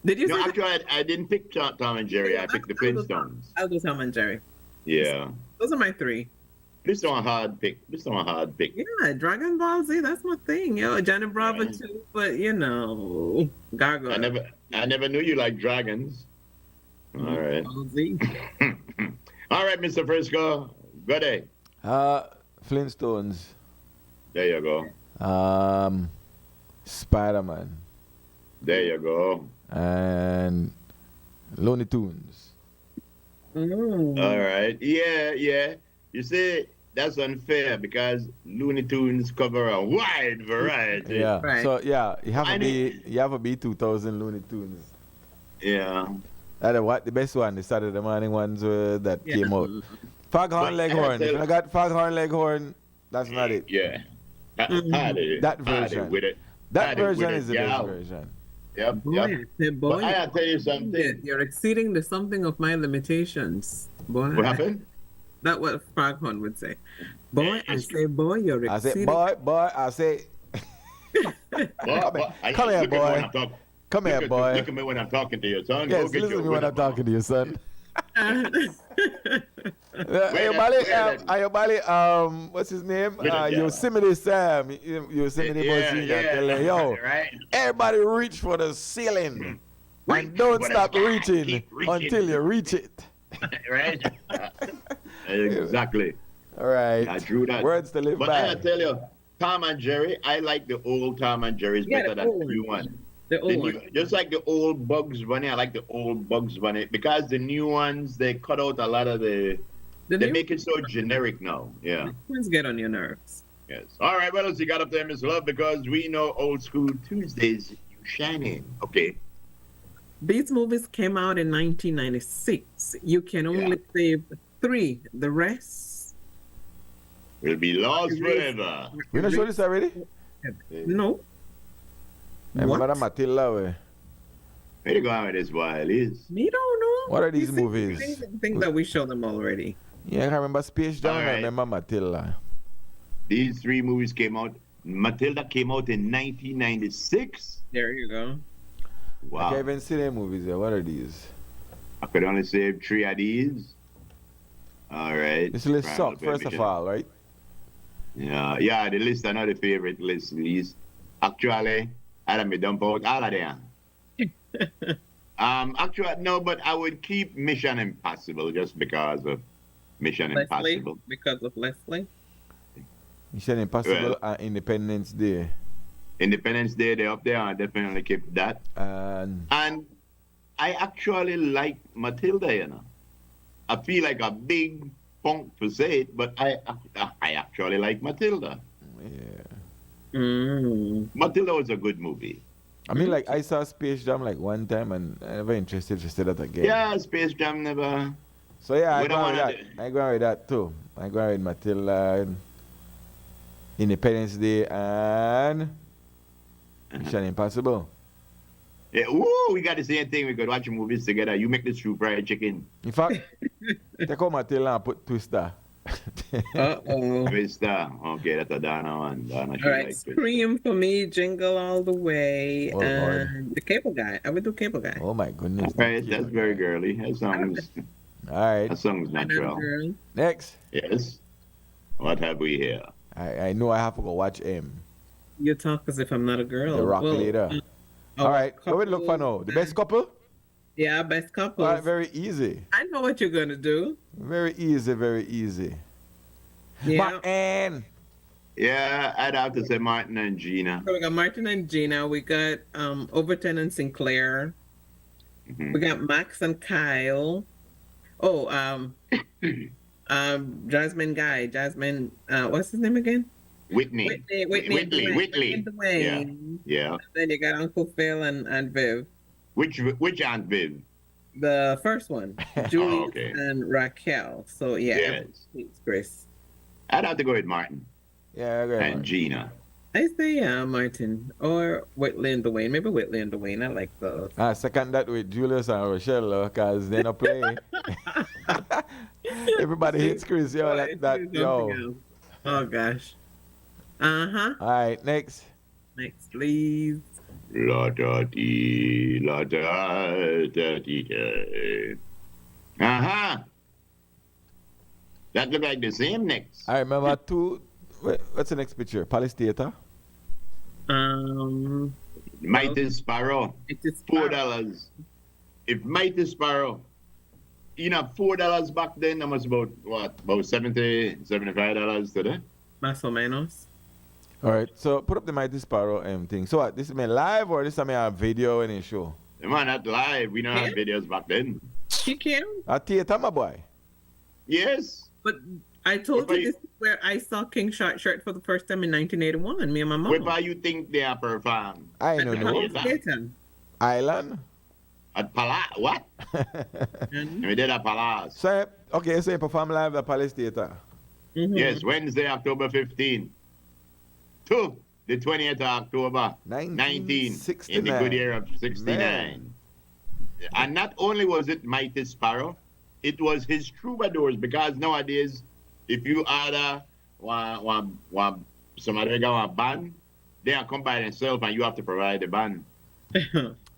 Did you say actually, I didn't pick Tom and Jerry. I picked the Flintstones. I'll do Tom and Jerry. Yeah. Those are my 3. This one hard pick. Yeah, Dragon Ball Z, that's my thing. Johnny Bravo too, but you know, Gargoyle. I never knew you liked dragons. All right. Ball Z. All right, Mr. Frisco. Good day. Flintstones. There you go. Spider-Man. There you go. And Looney Tunes. All right. Yeah. You see, that's unfair because Looney Tunes cover a wide variety. Yeah. Right. So you have to be 2000 Looney Tunes. Yeah. What the best one? The Saturday morning ones that came out. Foghorn Leghorn. If you got Foghorn Leghorn, that's not it. Yeah. That version. That version is the best version. Yep. Boy, But I gotta tell you something. You're exceeding the something of my limitations. Boy. What happened? That's what Foghorn would say. Boy, I say, boy, you're exceeding. I say. Come here, boy. Come here, boy. Look at me when I'm talking to you, son. Yes, listen to me when I'm talking to you, son. What's his name? Yosemite Sam. Yosemite Bozina telling yo, everybody reach for the ceiling and don't stop reaching until you reach it. Right? Exactly. All right. I drew that. Words to live by. But I gotta tell you, Tom and Jerry, I like the old Tom and Jerry's better than the new one. The old one. Just like the old Bugs Bunny, I like the old Bugs Bunny because the new ones, they cut out a lot of they make it so generic now. Yeah. Let's get on your nerves. Yes. All right, what else you got up there, Miss Love? Because we know old school Tuesdays, you shining. Okay. These movies came out in 1996. You can only save 3. The rest will be lost forever. We not show this already? No. What? Matilda, where you going with this boy, Liz? We don't know. What are these movies? I think that we showed them already. Yeah, I remember Space Jam. Right. I remember Matilda. These 3 movies came out. Matilda came out in 1996. There you go. Wow. I can't even see the movies there. What are these? I could only save 3 of these. All right. This list sucks, first of all, right? Yeah, the list are not the favorite list. Actually, I done dump out all of them. Actually, no, but I would keep Mission Impossible just because of Mission Impossible. Because of Leslie? Mission Impossible and Independence Day. Independence Day, they're up there. I definitely keep that. And I actually like Matilda, you know. I feel like a big punk to say it, but I actually like Matilda. Yeah. Matilda was a good movie. I mean, like, I saw Space Jam like one time and I never interested to see that again. Yeah, Space Jam never. So yeah, I go with that too. I go with Matilda, Independence Day, and Mission Impossible. Yeah, ooh, we got the same thing. We could watch movies together. You make the true fried chicken. In fact, take out Matilda and put Twister. Twister. Okay, that's a Dana one. Dana, all right, Scream for me, Jingle All the Way, Oh, and Lord. the Cable Guy. I would do Cable Guy. Oh my goodness. Right, that's very girly. That sounds. All right. That sounds natural. Next. Yes. What have we here? I know I have to go watch him. You talk as if I'm not a girl. The Rock later. All right. What we look for now? The best couple? Yeah, best couple. All right, very easy. I know what you're gonna do. Very easy, very easy. Yeah. Martin. Yeah, I'd have to say Martin and Gina. So we got Martin and Gina. We got Overton and Sinclair. Mm-hmm. We got Max and Kyle. Oh, Jasmine Guy. Jasmine. What's his name again? Whitney. Whitley. Yeah. And then you got Uncle Phil and Viv. Which Aunt Viv? The first one, Julie and Raquel. So yeah, it's Chris. I'd have to go with Martin. Yeah, okay. And Gina. I say Martin or Whitley and Dwayne. Maybe Whitley and Dwayne. I like those. Second that with Julius and Rochelle because they don't play. Everybody hates Chris, yo, like that, yo. Oh gosh. All right, next. Next, please. La-da-dee, la-da-da-dee-da. That look like the same next. I remember two. What's the next picture? Palace Theater. Mighty Sparrow. $4. If Mighty Sparrow, $4 back then, that was about what? About $70, $75 today. Más o menos. All right, so put up the Mighty Sparrow thing. So what? This is my live or this is my video in a show? Man, not live. We don't have videos back then. You can. A theater, my boy. Yes. But I told you this is where I saw King Short Shirt for the first time in 1981. Me and my mom. Where you think they are performed? I don't know. Island. At Palace. What? We did at Palace. So okay, so you perform live at Palace Theater. Yes, Wednesday, October 15th. To the 20th of October 19, in the good year of 69. Man. And not only was it Mighty Sparrow, it was his troubadours, because nowadays, if you order somebody got a band, they are come by themselves and you have to provide the band.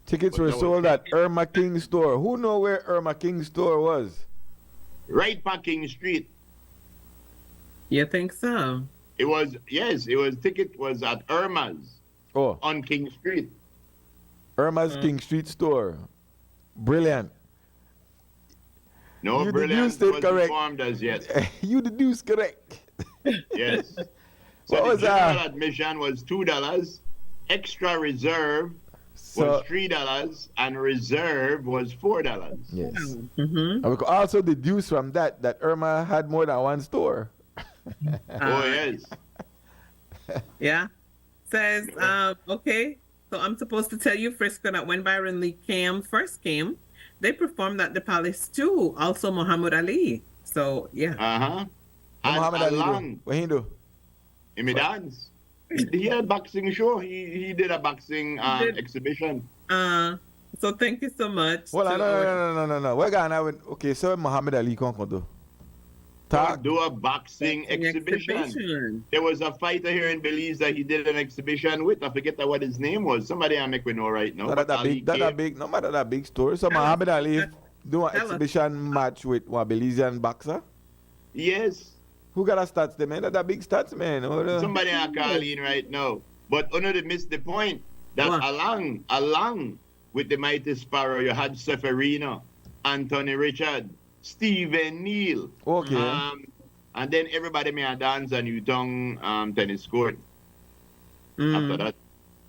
Tickets were sold at Irma King Store. Who know where Irma King Store was? Right by King Street. You think so? It was, yes, ticket was at Irma's on King Street. Irma's King Street store. Brilliant. No, you brilliant deduced was informed as yet. You deduced correct. Yes. So what the was general admission was $2, extra reserve was $3, and reserve was $4. Yes. And we could also deduce from that Irma had more than one store. Oh, yes. Yeah. Says, okay, so I'm supposed to tell you Frisco that when Byron Lee first came, they performed at the Palace too. Also Muhammad Ali. So, yeah. Muhammad Ali, what he do? He dance. He had a boxing show. He did a boxing exhibition. So thank you so much. Well, no. We're going to okay, so Muhammad Ali can do. Do a boxing exhibition. There was a fighter here in Belize that he did an exhibition with. I forget what his name was. Somebody I make we know right now. No matter that big story. So Muhammad Ali do an exhibition match with one Belizean boxer? Yes. Who got a stats there, man? That big stats, man. Somebody I call in right now. But another missed the point that along with the Mighty Sparrow, you had Seferino, Anthony Richard, Stephen Neal. Okay. And then everybody may dance on Newtown tennis court. After that.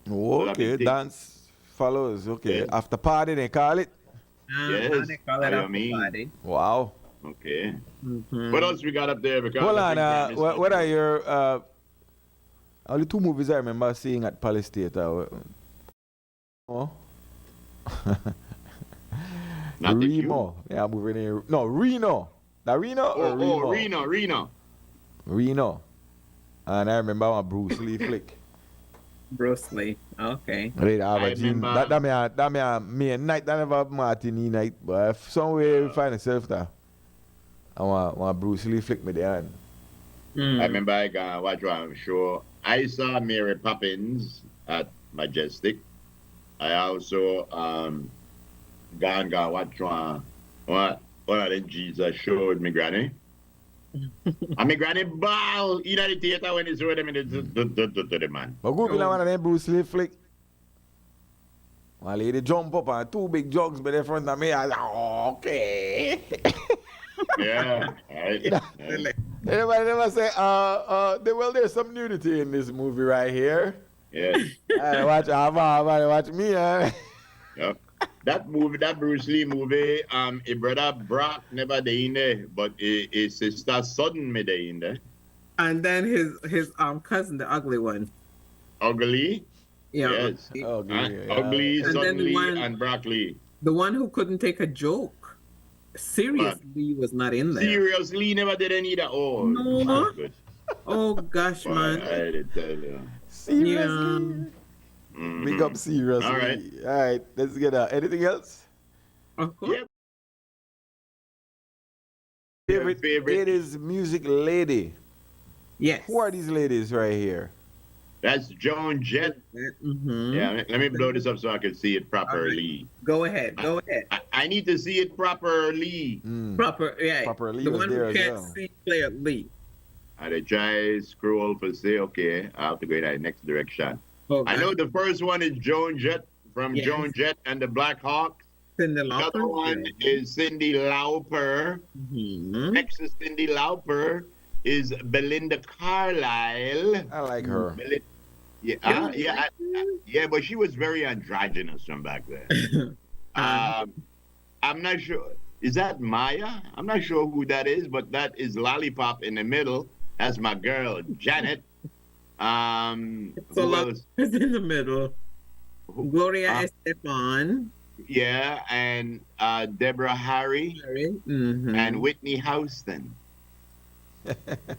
Okay, dance follows. Okay. Yeah. After party, they call it? Yes. They call it I after mean. party. Wow. Okay. What else we got up there? Because Hold on. What are your only 2 movies I remember seeing at Palace Theatre? Oh. Remo. Yeah, moving in. No, Reno. The Reno or Remo? Reno. And I remember my Bruce Lee flick. Bruce Lee. Okay. Right, that me night, that never Martini night. But if somewhere you find yourself there, I want Bruce Lee flick me there. I remember I got watch one show. I saw Mary Poppins at Majestic. I also gone watch one of the Jesus show with my granny. And my granny ball in the theater when it's with them in the man. But go to one of them Bruce Lee flick. One lady jump up and 2 big jugs by the front of me. I was like, okay. Yeah. Everybody never say, well, there's some nudity in this movie right here. Yeah. Watch me, Yep. That movie, that Bruce Lee movie, his brother Brock never there in there, but his sister Sudden me there in there. And then his cousin, the ugly one. Ugly? Yeah. Yes. Ugly, Ugly, And Sudden then the Lee, one- and Brock Lee. The one who couldn't take a joke. Seriously was not in there. Seriously, never did any of that. Oh, No. good. Oh gosh, Boy, man. I did tell you. Seriously? Big up seriously. All right. All right, let's get anything else? Of course. Favorite 80s music lady. Yes. Who are these ladies right here? That's Joan Jett. Mm-hmm. Yeah, let me blow this up so I can see it properly. Go ahead. I need to see it properly. Proper, yeah. Properly The was one there who as can't well. see player Lee. I try scroll for say, okay, I have to go in the next direction. Oh, I know the first one is Joan Jett from Yes. Joan Jett and the Black Hawks. Cindy The other Lauper. one is Cindy Lauper. Mm-hmm. Next to Cindy Lauper is Belinda Carlisle. I like her. Yeah, but she was very androgynous from back then. I'm not sure. Is that Maya? I'm not sure who that is, but that is Lollipop in the middle. That's my girl, Janet. So look, it's in the middle. Gloria Estefan. Yeah, and Deborah Harry Mm-hmm. and Whitney Houston.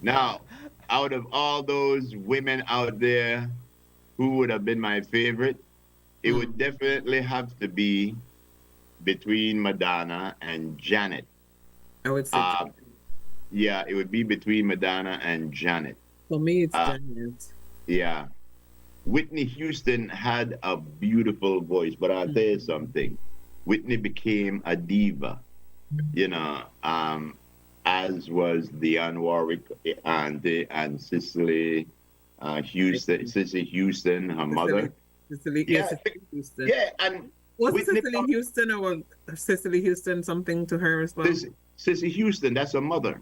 Now, out of all those women out there, who would have been my favorite? It would definitely have to be between Madonna and Janet. I would say. Yeah, it would be between Madonna and Janet. For me, it's Janet. Yeah. Whitney Houston had a beautiful voice, but I'll tell you something. Whitney became a diva, you know, as was Dionne Warwick, auntie, and Cicely Houston, her mother. Cicely Houston. Yeah, and was Whitney Cicely Houston or was Cicely Houston something to her as well? Cicely Houston, that's her mother.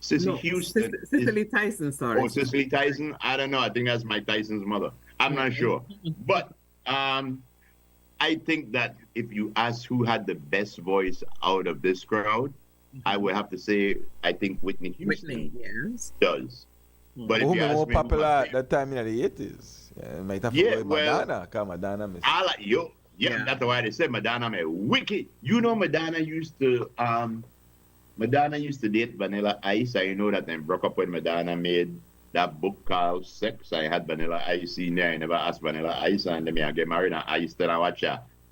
Cicely Houston. Cicely Tyson, sorry. Oh, Cicely Tyson? I don't know. I think that's Mike Tyson's mother. I'm not sure. But I think that if you ask who had the best voice out of this crowd, I would have to say I think Whitney Houston does. But if who you was ask more me popular at that time in the 80s? Yeah, might have to go with Madonna, because Madonna miss. That's why they said Madonna me wicked. You know Madonna used to date Vanilla Ice. I know that they broke up when Madonna made that book called Sex. I had Vanilla Ice in there. I never asked Vanilla Ice, and then I get married and Ice. Then I watch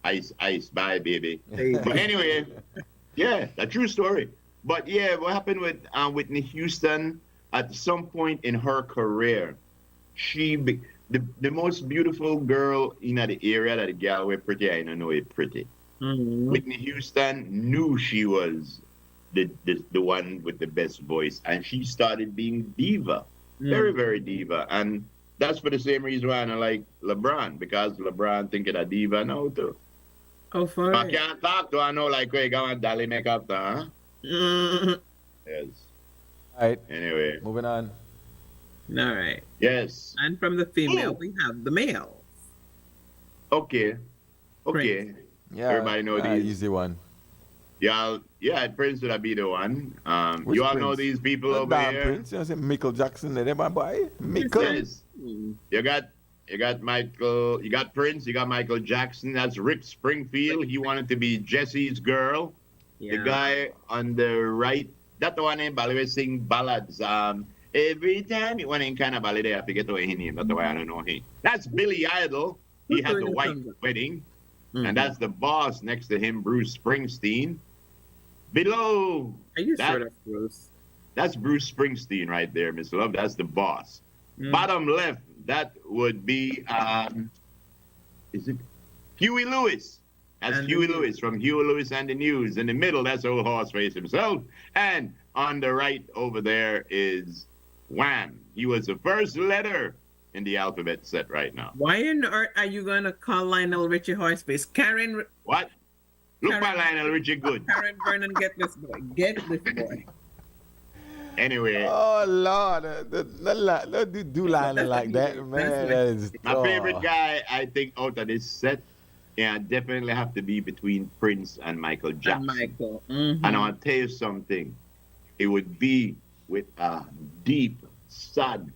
Ice, bye baby. But anyway, yeah, the true story. But yeah, what happened with Whitney Houston? At some point in her career, the most beautiful girl in the area that the girl were pretty. I don't know it pretty. Mm-hmm. Whitney Houston knew she was the one with the best voice, and she started being diva, very, very diva. And that's for the same reason why I like LeBron, because LeBron thinking a diva now too. Oh, for I can't talk to I know like where you got dolly make up there, huh? Yes. All right. Anyway. Moving on. All right. Yes. And from the female, we have the male. Okay. Okay. Prince. Yeah. Everybody know these. Easy one. Yeah, Prince would be the one. Which You all Prince? know these people Not over damn here. Prince. You know, say Michael Jackson. There, my boy. Michael. Yes. You got Michael. You got Prince. You got Michael Jackson. That's Rick Springfield. He wanted to be Jesse's girl. Yeah. The guy on the right. That's the one named Bally sing ballads. Every time you want in kind of ballad, I forget the way he named. That's the way I don't know him. That's Billy Idol. He had the white wedding. And that's the boss next to him, Bruce Springsteen. Below. Are you sure that's Bruce? That's Bruce Springsteen right there, Miss Love. That's the boss. Bottom left, that would be, is it Huey Lewis? That's And Huey Lewis from Huey Lewis and the News. In the middle, that's old Horseface himself. And on the right over there is Wham. He was the first letter in the alphabet set right now. Why on earth are you going to call Lionel Richie Horseface? Karen. What? Look by Lionel Richie good. Karen Vernon, get this boy. Get this boy. Anyway. Oh, Lord. Don't do Lionel like that, man. That is, My favorite guy, I think, out of this set, yeah, definitely have to be between Prince and Michael Jackson. And Michael. And I'll tell you something. It would be with a deep, sad,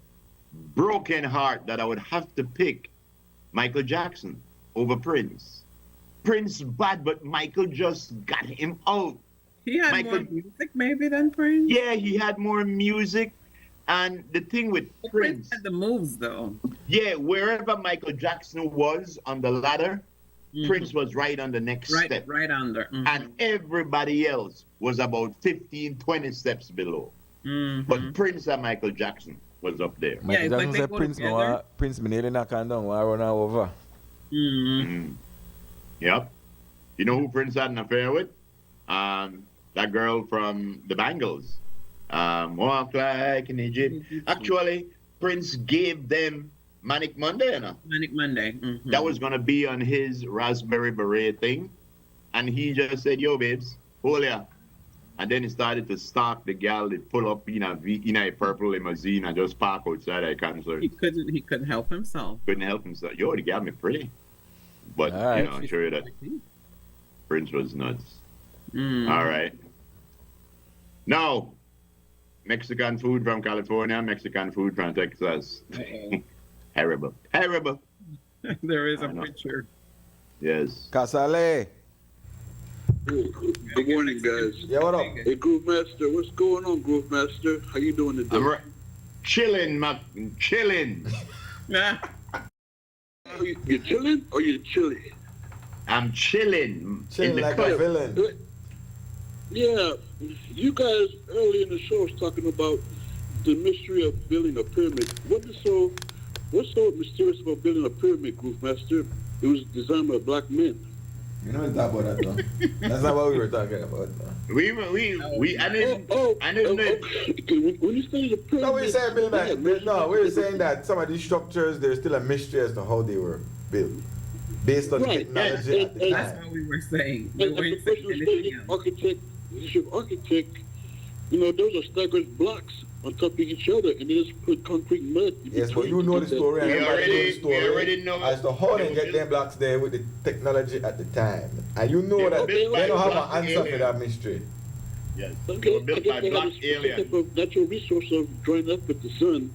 broken heart that I would have to pick Michael Jackson over Prince. Prince bad, but Michael just got him out. He had more music maybe than Prince? Yeah, he had more music. And the thing with Prince had the moves though. Yeah, wherever Michael Jackson was on the ladder, Prince was right on the next step. Right under. And everybody else was about 15, 20 steps below. But Prince and Michael Jackson was up there. Michael Jackson said Prince Minelli knock on down, I run over. Yep. You know who Prince had an affair with? That girl from the Bangles. Walk like an Egypt. Actually, Prince gave them Manic Monday, you know? Manic Monday. That was going to be on his Raspberry Beret thing. And he just said, yo, babes, hold ya. And then he started to stalk the gal that pull up in a purple limousine and just park outside a concert. He couldn't help himself. Couldn't help himself. Yo, the gal me pretty. But, you know, I'm sure that Prince was nuts. All right. Now, Mexican food from California, Mexican food from Texas. Terrible. Terrible. There is a picture. Yes. Casale. Good morning, guys. Yeah, what up? Hey, Groove Master. What's going on, Groove Master? How you doing today? I'm chilling, chilling. You chilling or you chilling? I'm chilling. Chilling like a villain. Yeah, you guys early in the show was talking about the mystery of building a pyramid. What's so mysterious about building a pyramid, Groove Master? It was designed by black men. You know talk about that, though. That's not what we were talking about. Though. I didn't know. When you say the pyramid, no, we're saying build back. No, we're saying that some of these structures, there's still a mystery as to how they were built, based on technology at the time. That's what we were saying. We and weren't the saying person anything else. architect, you know, those are staggered blocks on top of each other, and they just put concrete mud. Yes, but you know the story, and everybody knows the story. We already know as to how they get them blocks there with the technology at the time. And you know that they don't have an answer for that mystery. Yes. Okay, They were built by black aliens. type of natural resource of drawing up with the sun.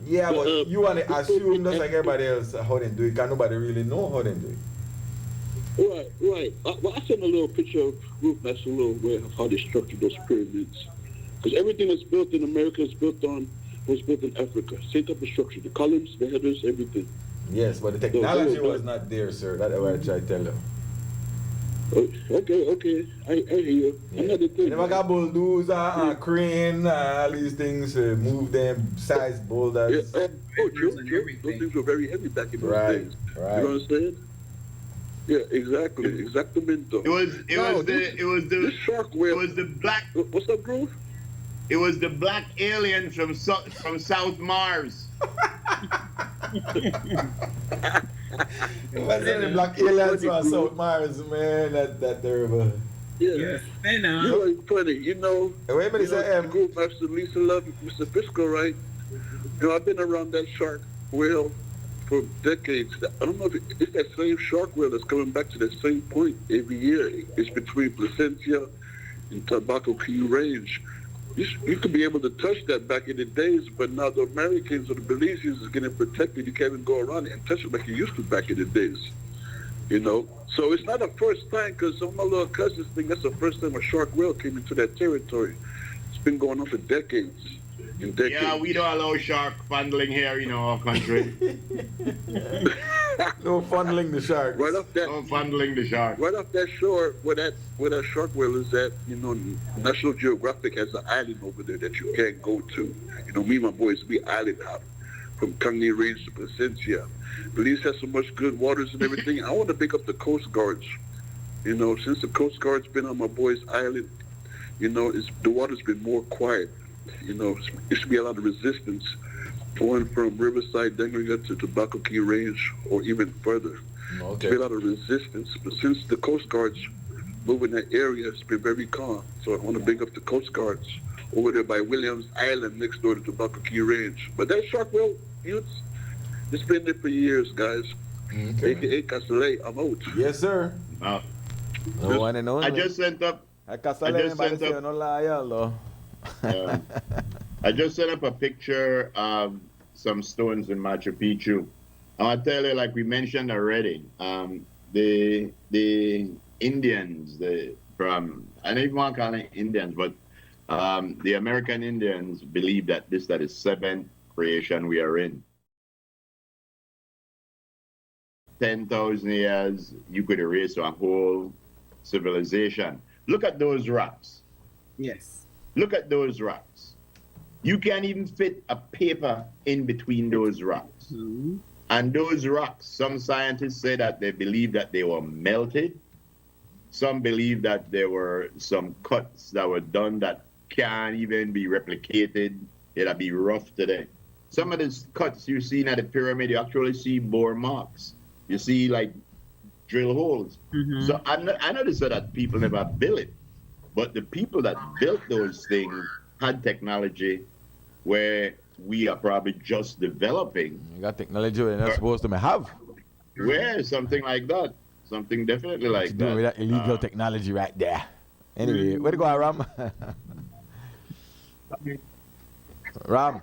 Yeah, but you want to assume just like everybody else how they do it, because nobody really know how they do it. Right. Well, I sent a little picture of Groove Master, a little way of how they structured those pyramids. Because everything that's built in America was built in Africa. Same type of structure. The columns, the headers, everything. Yes, but the technology was not there, sir. That's what I try to tell you. Okay. I hear you. Yeah. Another thing. You never got bulldozer, crane, all these things, move them, size boulders. Yeah. True. Those things were very heavy back in those days. Right. You know what I'm saying? Yeah, exactly. Exactamento. It was the shark whale. It was the black. What's up, Groove? It was the black alien from South Mars. What's the black aliens from South Mars, man? That terrible. Yes, I know. You know, it's funny, Wait a minute, you go back to Lisa Love, Mr. Frisco, right? I've been around that shark whale for decades. I don't know if it's that same shark whale that's coming back to that same point every year. It's between Placentia and Tobacco Key Range. You could be able to touch that back in the days, but now the Americans or the Belizeans is getting protected. You can't even go around it and touch it like you used to back in the days. So it's not the first time, because some of my little cousins think that's the first time a shark whale came into that territory. It's been going on for decades and decades. Yeah, we don't allow shark fondling here in our country. No fondling the shark. Right off that. No fondling the shark. Right off that shore where that shark whale is at, National Geographic has an island over there that you can't go to. Me and my boys, we island hop from Kangni Range to Placentia. Belize has so much good waters and everything. I want to pick up the Coast Guards. Since the Coast Guard's been on my boys' island, the water's been more quiet. There used to be a lot of resistance going from Riverside, Dengriga to Tobacco Key Range or even further. Okay. There's been a lot of resistance, but since the Coast Guards move in that area, it's been very calm. So I want to bring up the Coast Guards over there by Williams Island next door to Tobacco Key Range. But that shark whale, it's been there for years, guys. Okay. AKA Castellet, I'm out. Yes, sir. No one and only. I just sent up I just sent up a picture of some stones in Machu Picchu. I'll tell you, like we mentioned already, the Indians, I don't even want to call it Indians, but the American Indians believe that that is seventh creation we are in. 10,000 years, you could erase a whole civilization. Look at those rocks. Yes. Look at those rocks. You can't even fit a paper in between those rocks. Mm-hmm. And those rocks, some scientists say that they believe that they were melted. Some believe that there were some cuts that were done that can't even be replicated. It'll be rough today. Some of these cuts you see at the pyramid, you actually see bore marks. You see like drill holes. Mm-hmm. So I know they said that people never built it, but the people that built those things had technology where we are probably just developing. You got technology we're not supposed to have. Where something like that. Something definitely like that. Doing with that illegal technology right there. Anyway, where to go, Ram? Ram.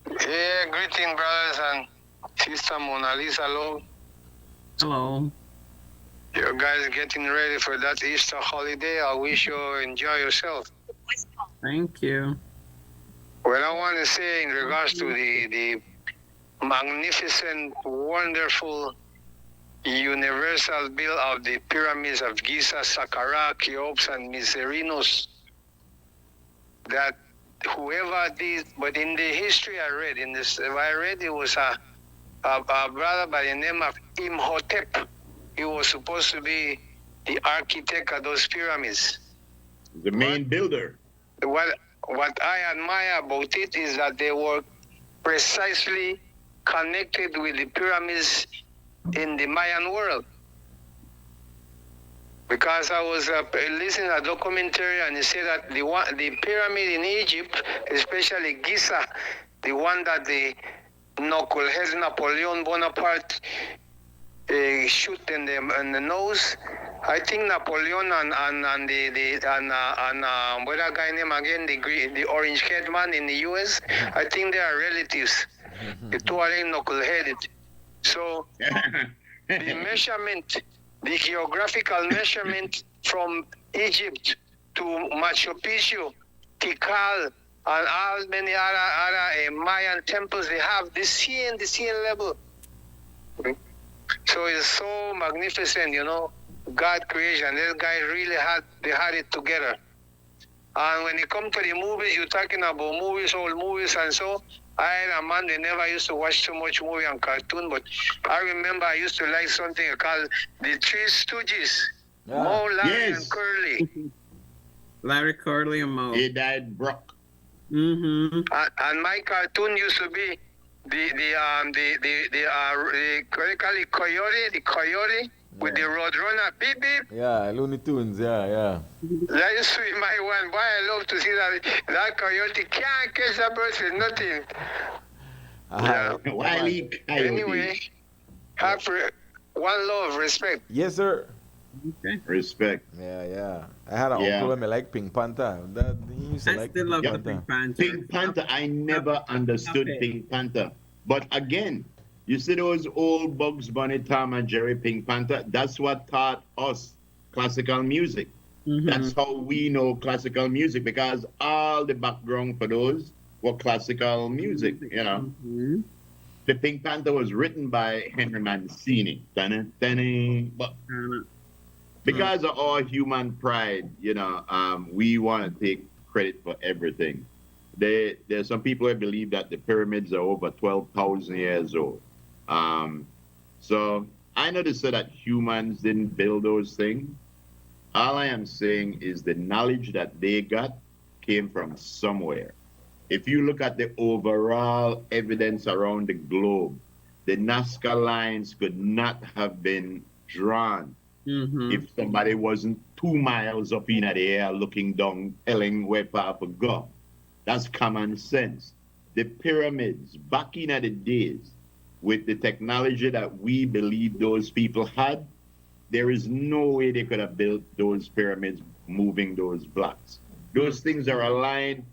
Yeah, greeting, brothers and sister Mona Lisa. Hello. Hello. You guys getting ready for that Easter holiday? I wish you enjoy yourself. Thank you. Well, I want to say in regards to the magnificent, wonderful, universal build of the pyramids of Giza, Saqqara, Cheops, and Mycerinus, that whoever did, but in the history I read, it was a brother by the name of Imhotep. He was supposed to be the architect of those pyramids. The main builder. What I admire about it is that they were precisely connected with the pyramids in the Mayan world. Because I was listening to a documentary and it said that the pyramid in Egypt, especially Giza, the one that the knucklehead Napoleon Bonaparte shoot in the nose. I think Napoleon and what that guy name again, the orange head man in the US, I think they are relatives. The two are knuckle-headed. So the measurement, the geographical measurement from Egypt to Machu Picchu, Tikal, and all many other Mayan temples they have, the same level. So it's so magnificent, God creation. This guy really had it together. And when it comes to the movies, you're talking about movies, old movies, and so. I am a man, they never used to watch too much movie and cartoon, but I remember I used to like something called The Three Stooges. Moe, Larry, and Curly. Larry, Curly, and Moe. He died broke. Mm-hmm. And my cartoon used to be what do you call it, coyote with the roadrunner, beep beep. Yeah, Looney Tunes, yeah. That used to be my one. Boy, I love to see that coyote can't catch a bird with nothing. Wily coyote. Anyway, have one love, respect. Yes, sir. Okay. Respect. Yeah. I had an uncle when I like Pink Panther. He used to like still love Pink Panther. Pink Panther. Pink Panther, I never understood Pink Panther. But again, you see those old Bugs Bunny, Tom and Jerry, Pink Panther? That's what taught us classical music. Mm-hmm. That's how we know classical music, because all the background for those were classical music, you know. Mm-hmm. The Pink Panther was written by Henry Mancini. But because of our human pride, you know, we want to take credit for everything. There's some people who believe that the pyramids are over 12,000 years old. So I know they say that humans didn't build those things. All I am saying is the knowledge that they got came from somewhere. If you look at the overall evidence around the globe, the Nazca lines could not have been drawn if somebody wasn't 2 miles up in the air looking down, telling where Papa go. That's common sense. The pyramids, back in the days, with the technology that we believe those people had, there is no way they could have built those pyramids moving those blocks. Those things are aligned.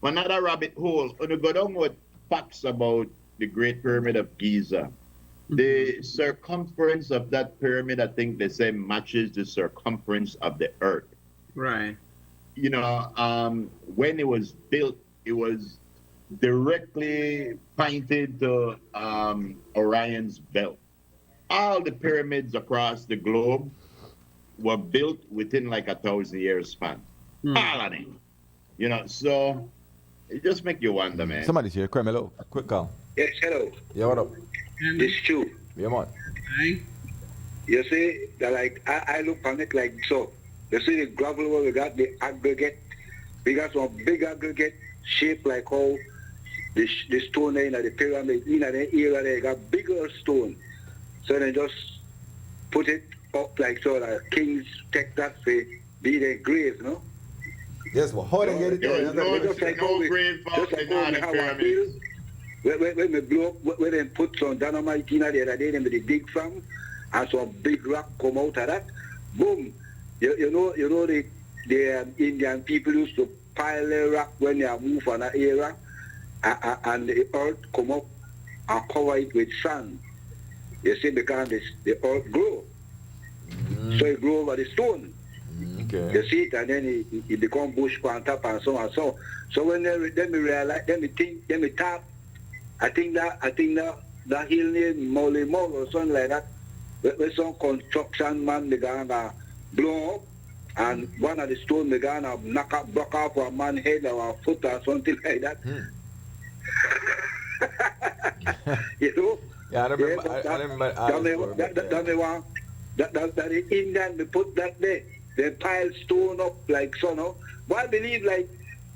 Another rabbit hole. When you go down with facts about the Great Pyramid of Giza, the circumference of that pyramid, I think they say, matches the circumference of the Earth. Right. You know, when it was built, it was directly pointed to Orion's belt. All the pyramids across the globe were built within like 1,000-year span. All of them. You know, so it just make you wonder, man. Somebody's here. Cremelo. Quick call. Yes, hello. Yeah, what up? It's true. Yeah, man. Hi. You see, that like I look on it like so. You see the gravel where we got the aggregate. We got some big aggregate shaped like how the stone in the pyramid, in the area they got bigger stone. So they just put it up like so that kings take that for be their grave, no? Yes, well, how they get it there? Just like how we have a field. When we blow up, when they put some dynamite in there, they the dig from, and some big rock come out of that, boom. You know the Indian people used to pile the rock when they move on that area, and the earth come up and cover it with sand. You see, because the earth grow, so it grow over the stone. Okay. You see it, and then it become bush on top and so on. So when they realize, then me tap. I think that hill name Molly Mall or something like that. Where some construction man they gonna blow up, and one of the stone they gonna block off a man's head or a foot or something like that. You know? Yeah, I remember. That the Indian they put that there. They pile stone up like so, no? But I believe like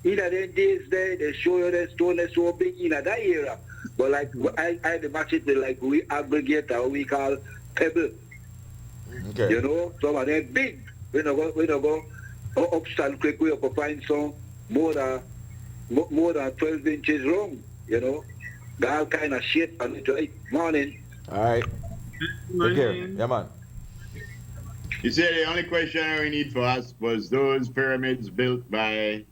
in the days there they show you the stone is so big in that area. But like I match it with like we aggregate or we call pebble. Okay. You know, some of them big. We don't go up stand quick we up find some more than 12 inches long, you know. Got all kind of shit on it, right? Morning. Alright. Take care. Yeah, man. You see, the only question we need for us was those pyramids built by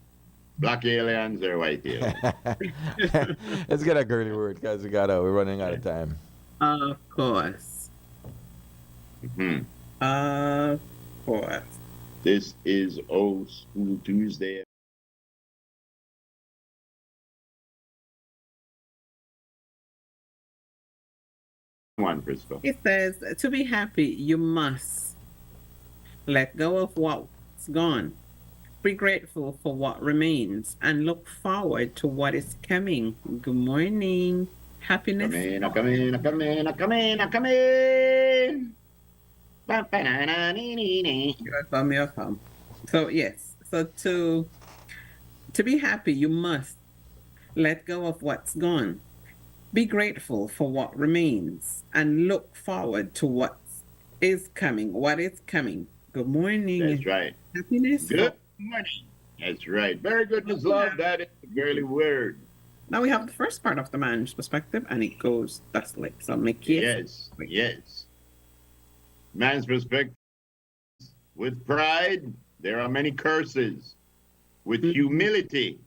black aliens or white aliens. Let's get a girly word, guys. We're running out of time. Of course. Of course. This is Old School Tuesday. Come on, Frisco. It says, to be happy, you must let go of what's gone. Be grateful for what remains and look forward to what is coming. Good morning. Happiness. Come in. So yes. So to be happy, you must let go of what's gone Be grateful for what remains and look forward to what is coming. What is coming? Good morning. That's right. Happiness. Good morning. That's right. Very good, Miss Love. That is the girly word. Now we have the first part of the man's perspective, and it goes thusly. So make it. Yes. Man's perspective. With pride, there are many curses. With humility,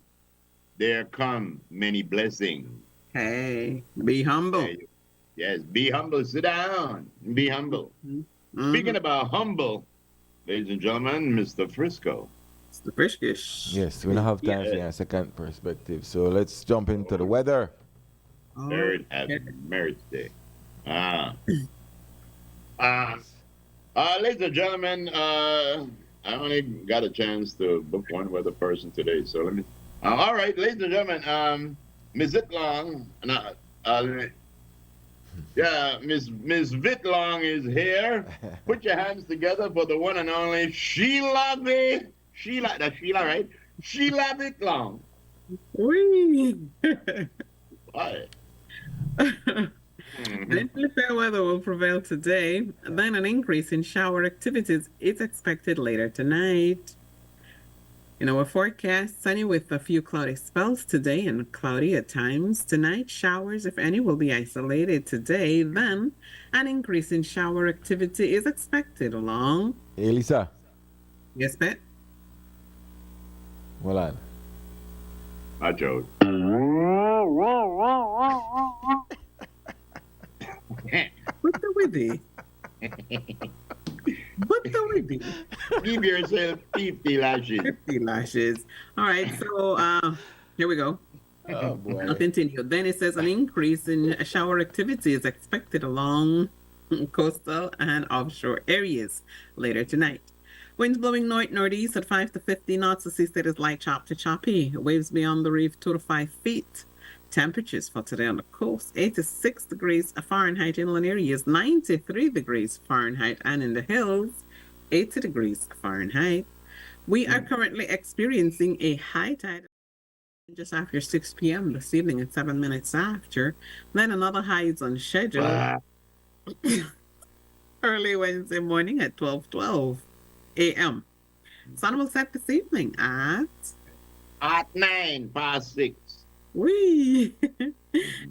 there come many blessings. Hey, be humble. Yes, be humble. Sit down. Be humble. Speaking about humble, ladies and gentlemen, Mr. Frisco. Mr. Friskish. Yes, we don't have time for a second perspective, so let's jump into the weather. Third happy Marriage Day. Ladies and gentlemen, I only got a chance to book one weather person today, so let me. All right, ladies and gentlemen, Miss Vitlong, Miss Vitlong is here. Put your hands together for the one and only Sheila, that's Sheila, right? Sheila Vitlong. Wee. What? Gently fair weather will prevail today, then an increase in shower activities is expected later tonight. In our forecast, sunny with a few cloudy spells today and cloudy at times. Tonight, showers, if any, will be isolated today. Then, an increase in shower activity is expected along. Hey, Lisa. Yes, Pat? Well on. Hi, Joe. What the witty? What the witty? Give yourself 50 lashes. 50 lashes. All right, so here we go. Oh, boy. I'll continue. Then it says an increase in shower activity is expected along coastal and offshore areas later tonight. Winds blowing north-northeast at 5 to 50 knots. The sea state is light chop to choppy. Waves beyond the reef 2 to 5 feet. Temperatures for today on the coast, 86 degrees Fahrenheit, inland areas 93 degrees Fahrenheit, and in the hills, 80 degrees Fahrenheit. We are currently experiencing a high tide just after 6 p.m. this evening and 7 minutes after. Then another high is on schedule early Wednesday morning at 12:12 a.m. Sun will set this evening at 9:06. Wee!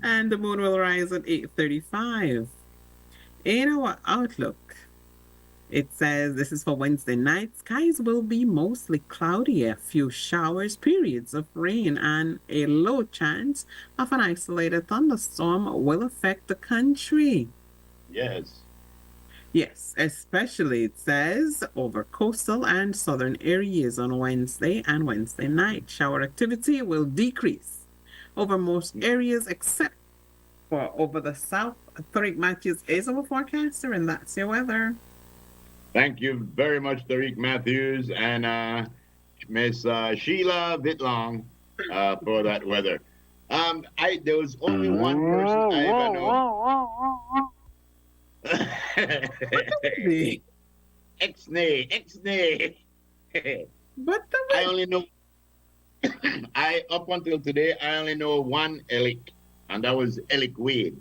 And the moon will rise at 8:35. In our outlook, it says this is for Wednesday night. Skies will be mostly cloudy, a few showers, periods of rain, and a low chance of an isolated thunderstorm will affect the country. Yes. Yes, especially it says over coastal and southern areas on Wednesday and Wednesday night. Shower activity will decrease over most areas except for over the south. Tariq Matthews is our forecaster, and that's your weather. Thank you very much, Tariq Matthews and Miss Sheila Vitlong for that weather. There was only one person I ever know. X-nay. But I only know. Up until today, I only know one Elick, and that was Elick Wade.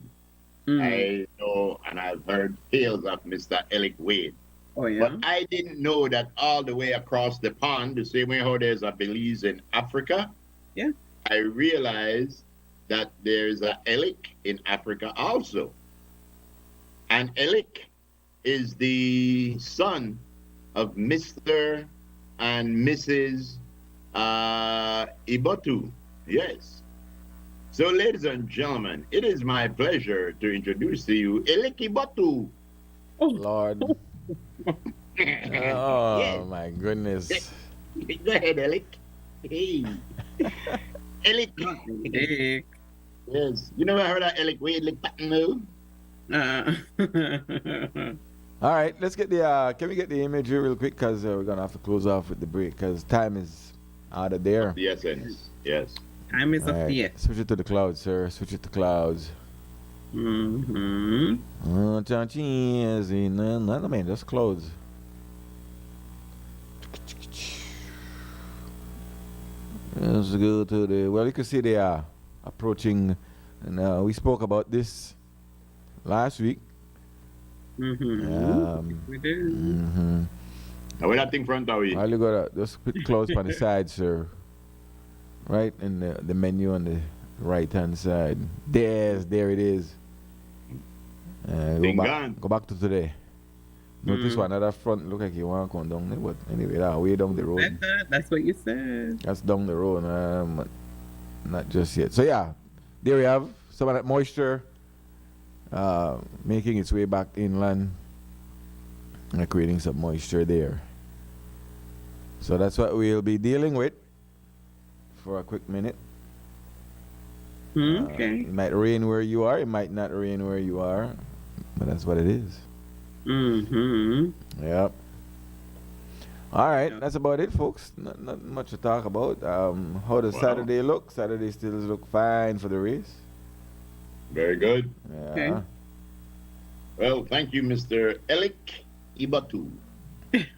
I know, and I've heard tales of Mr. Elick Wade. Oh, yeah? But I didn't know that all the way across the pond, the same way how there's a Belize in Africa. Yeah. I realized that there's a Elick in Africa also. And Elick is the son of Mr. and Mrs. Ibotu. Yes. So, ladies and gentlemen, it is my pleasure to introduce to you Elick Ibotu. Oh, Lord. Oh, yes. My goodness. Go ahead, Elick. Hey. Elick. Yes. You never heard of Elick Wade, Lick Patton move? All right, let's get the, can we get the imagery real quick? Because we're going to have to close off with the break because time is out of there. The essence, yes. Time is up here. Switch it to the clouds, sir. Switch it to clouds. Mm-hmm. No, man, just clouds. Let's go to the, well, you can see they are approaching And we spoke about this last week. We did. Now, where that thing front are we? All you gotta just put close on the side, sir. Right in the menu on the right hand side. There it is. Go back to today. Notice one other front look like you want to come down there, but anyway, that way down the road. That's what you said. That's down the road, not just yet. So yeah, there we have some of that moisture making its way back inland and creating some moisture there. So that's what we'll be dealing with for a quick minute. Okay. It might rain where you are, it might not rain where you are, but that's what it is. Yep. All right, that's about it, folks. Not much to talk about. How does Saturday look? Saturday still look fine for the race. Very good. Yeah. Okay. Well, thank you, Mr. Elik Ibatu.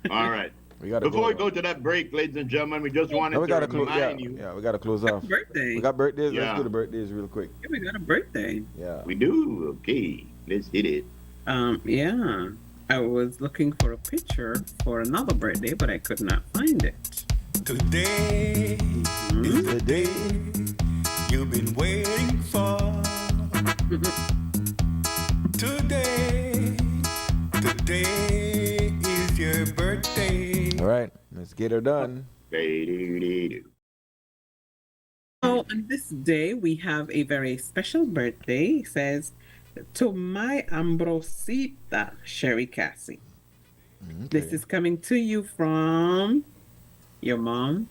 All right. Before we go to that break, ladies and gentlemen, we just wanted to remind you. Yeah, we got to close off. Birthday. We got birthdays. Yeah. Let's do the birthdays real quick. Yeah, we got a birthday. Yeah. We do? Okay. Let's hit it. Yeah. I was looking for a picture for another birthday, but I could not find it. Today is the day you've been waiting for. Today is your birthday. All right, let's get her done. So on this day, we have a very special birthday. It says, to my Ambrosita, Sherry Cassie. Okay. This is coming to you from your mom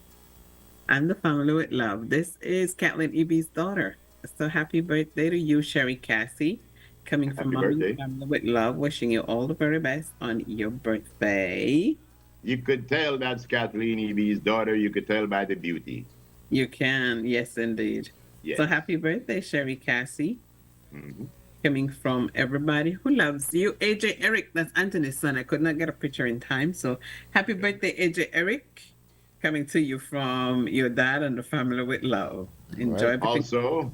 and the family with love. This is Kathleen Eby's daughter. So happy birthday to you, Sherry Cassie. Coming from mom and the family with love. Wishing you all the very best on your birthday. You could tell that's Kathleen Eby's daughter. You could tell by the beauty. You can, yes, indeed. Yes. So happy birthday, Sherry Cassie. Mm-hmm. Coming from everybody who loves you. AJ Eric, that's Anthony's son. I could not get a picture in time. So happy birthday, AJ Eric. Coming to you from your dad and the family with love. Enjoy. Right. Also,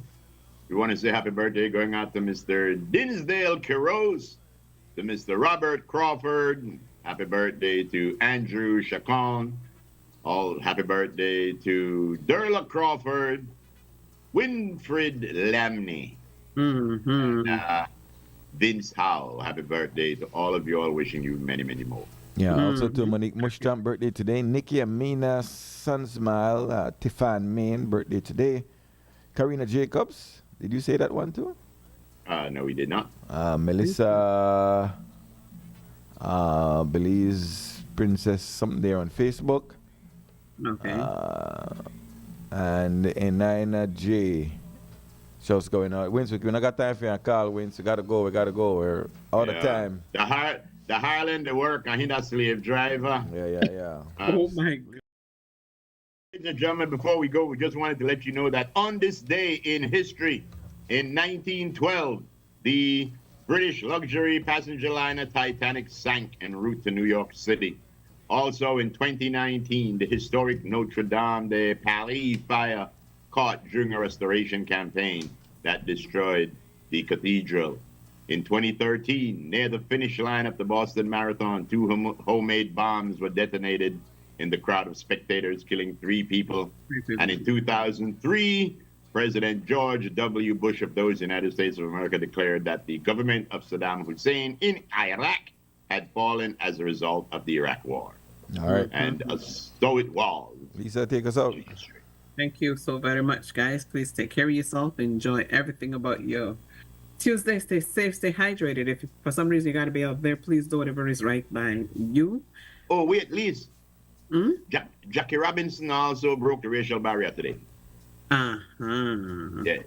we want to say happy birthday going out to Mr. Dinsdale Quiroz, to Mr. Robert Crawford. Happy birthday to Andrew Chacon. All happy birthday to Derla Crawford, Winfred Lamney. And, Vince Howe. Happy birthday to all of you all. Wishing you many, many more. Yeah, also to Monique Mushtamp birthday today. Nikki Amina Sunsmile, Tiffan Main birthday today. Karina Jacobs, did you say that one too? No, we did not. Melissa Belize Princess something there on Facebook. Okay. And Enina J. Show's going out. Wince, we not got time for your call, Wince. We gotta go. We're out of time. The Harlan, the work, and he's a slave driver. Yeah. Oh my God. Ladies and gentlemen, before we go, we just wanted to let you know that on this day in history, in 1912, the British luxury passenger liner Titanic sank en route to New York City. Also in 2019, the historic Notre Dame de Paris fire caught during a restoration campaign that destroyed the cathedral. In 2013, near the finish line of the Boston Marathon, 2 homemade bombs were detonated in the crowd of spectators, killing 3 people. And in 2003, President George W. Bush of those United States of America declared that the government of Saddam Hussein in Iraq had fallen as a result of the Iraq War. All right. And so it was. Lisa, take us out. Thank you so very much, guys. Please take care of yourself. Enjoy everything about you. Tuesday, stay safe, stay hydrated. If for some reason you got to be out there, please do whatever is right by you. Oh, wait, Liz. Jackie Robinson also broke the racial barrier today. Yes.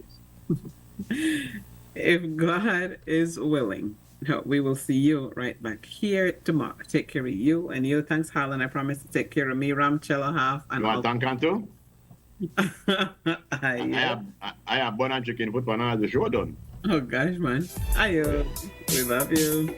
If God is willing, we will see you right back here tomorrow. Take care of you and you. Thanks, Harlan. I promise to take care of me, Ram Cello Half. And you want to thank too? I have bun and chicken foot for now the show done. Oh gosh, man. Ayo. We love you.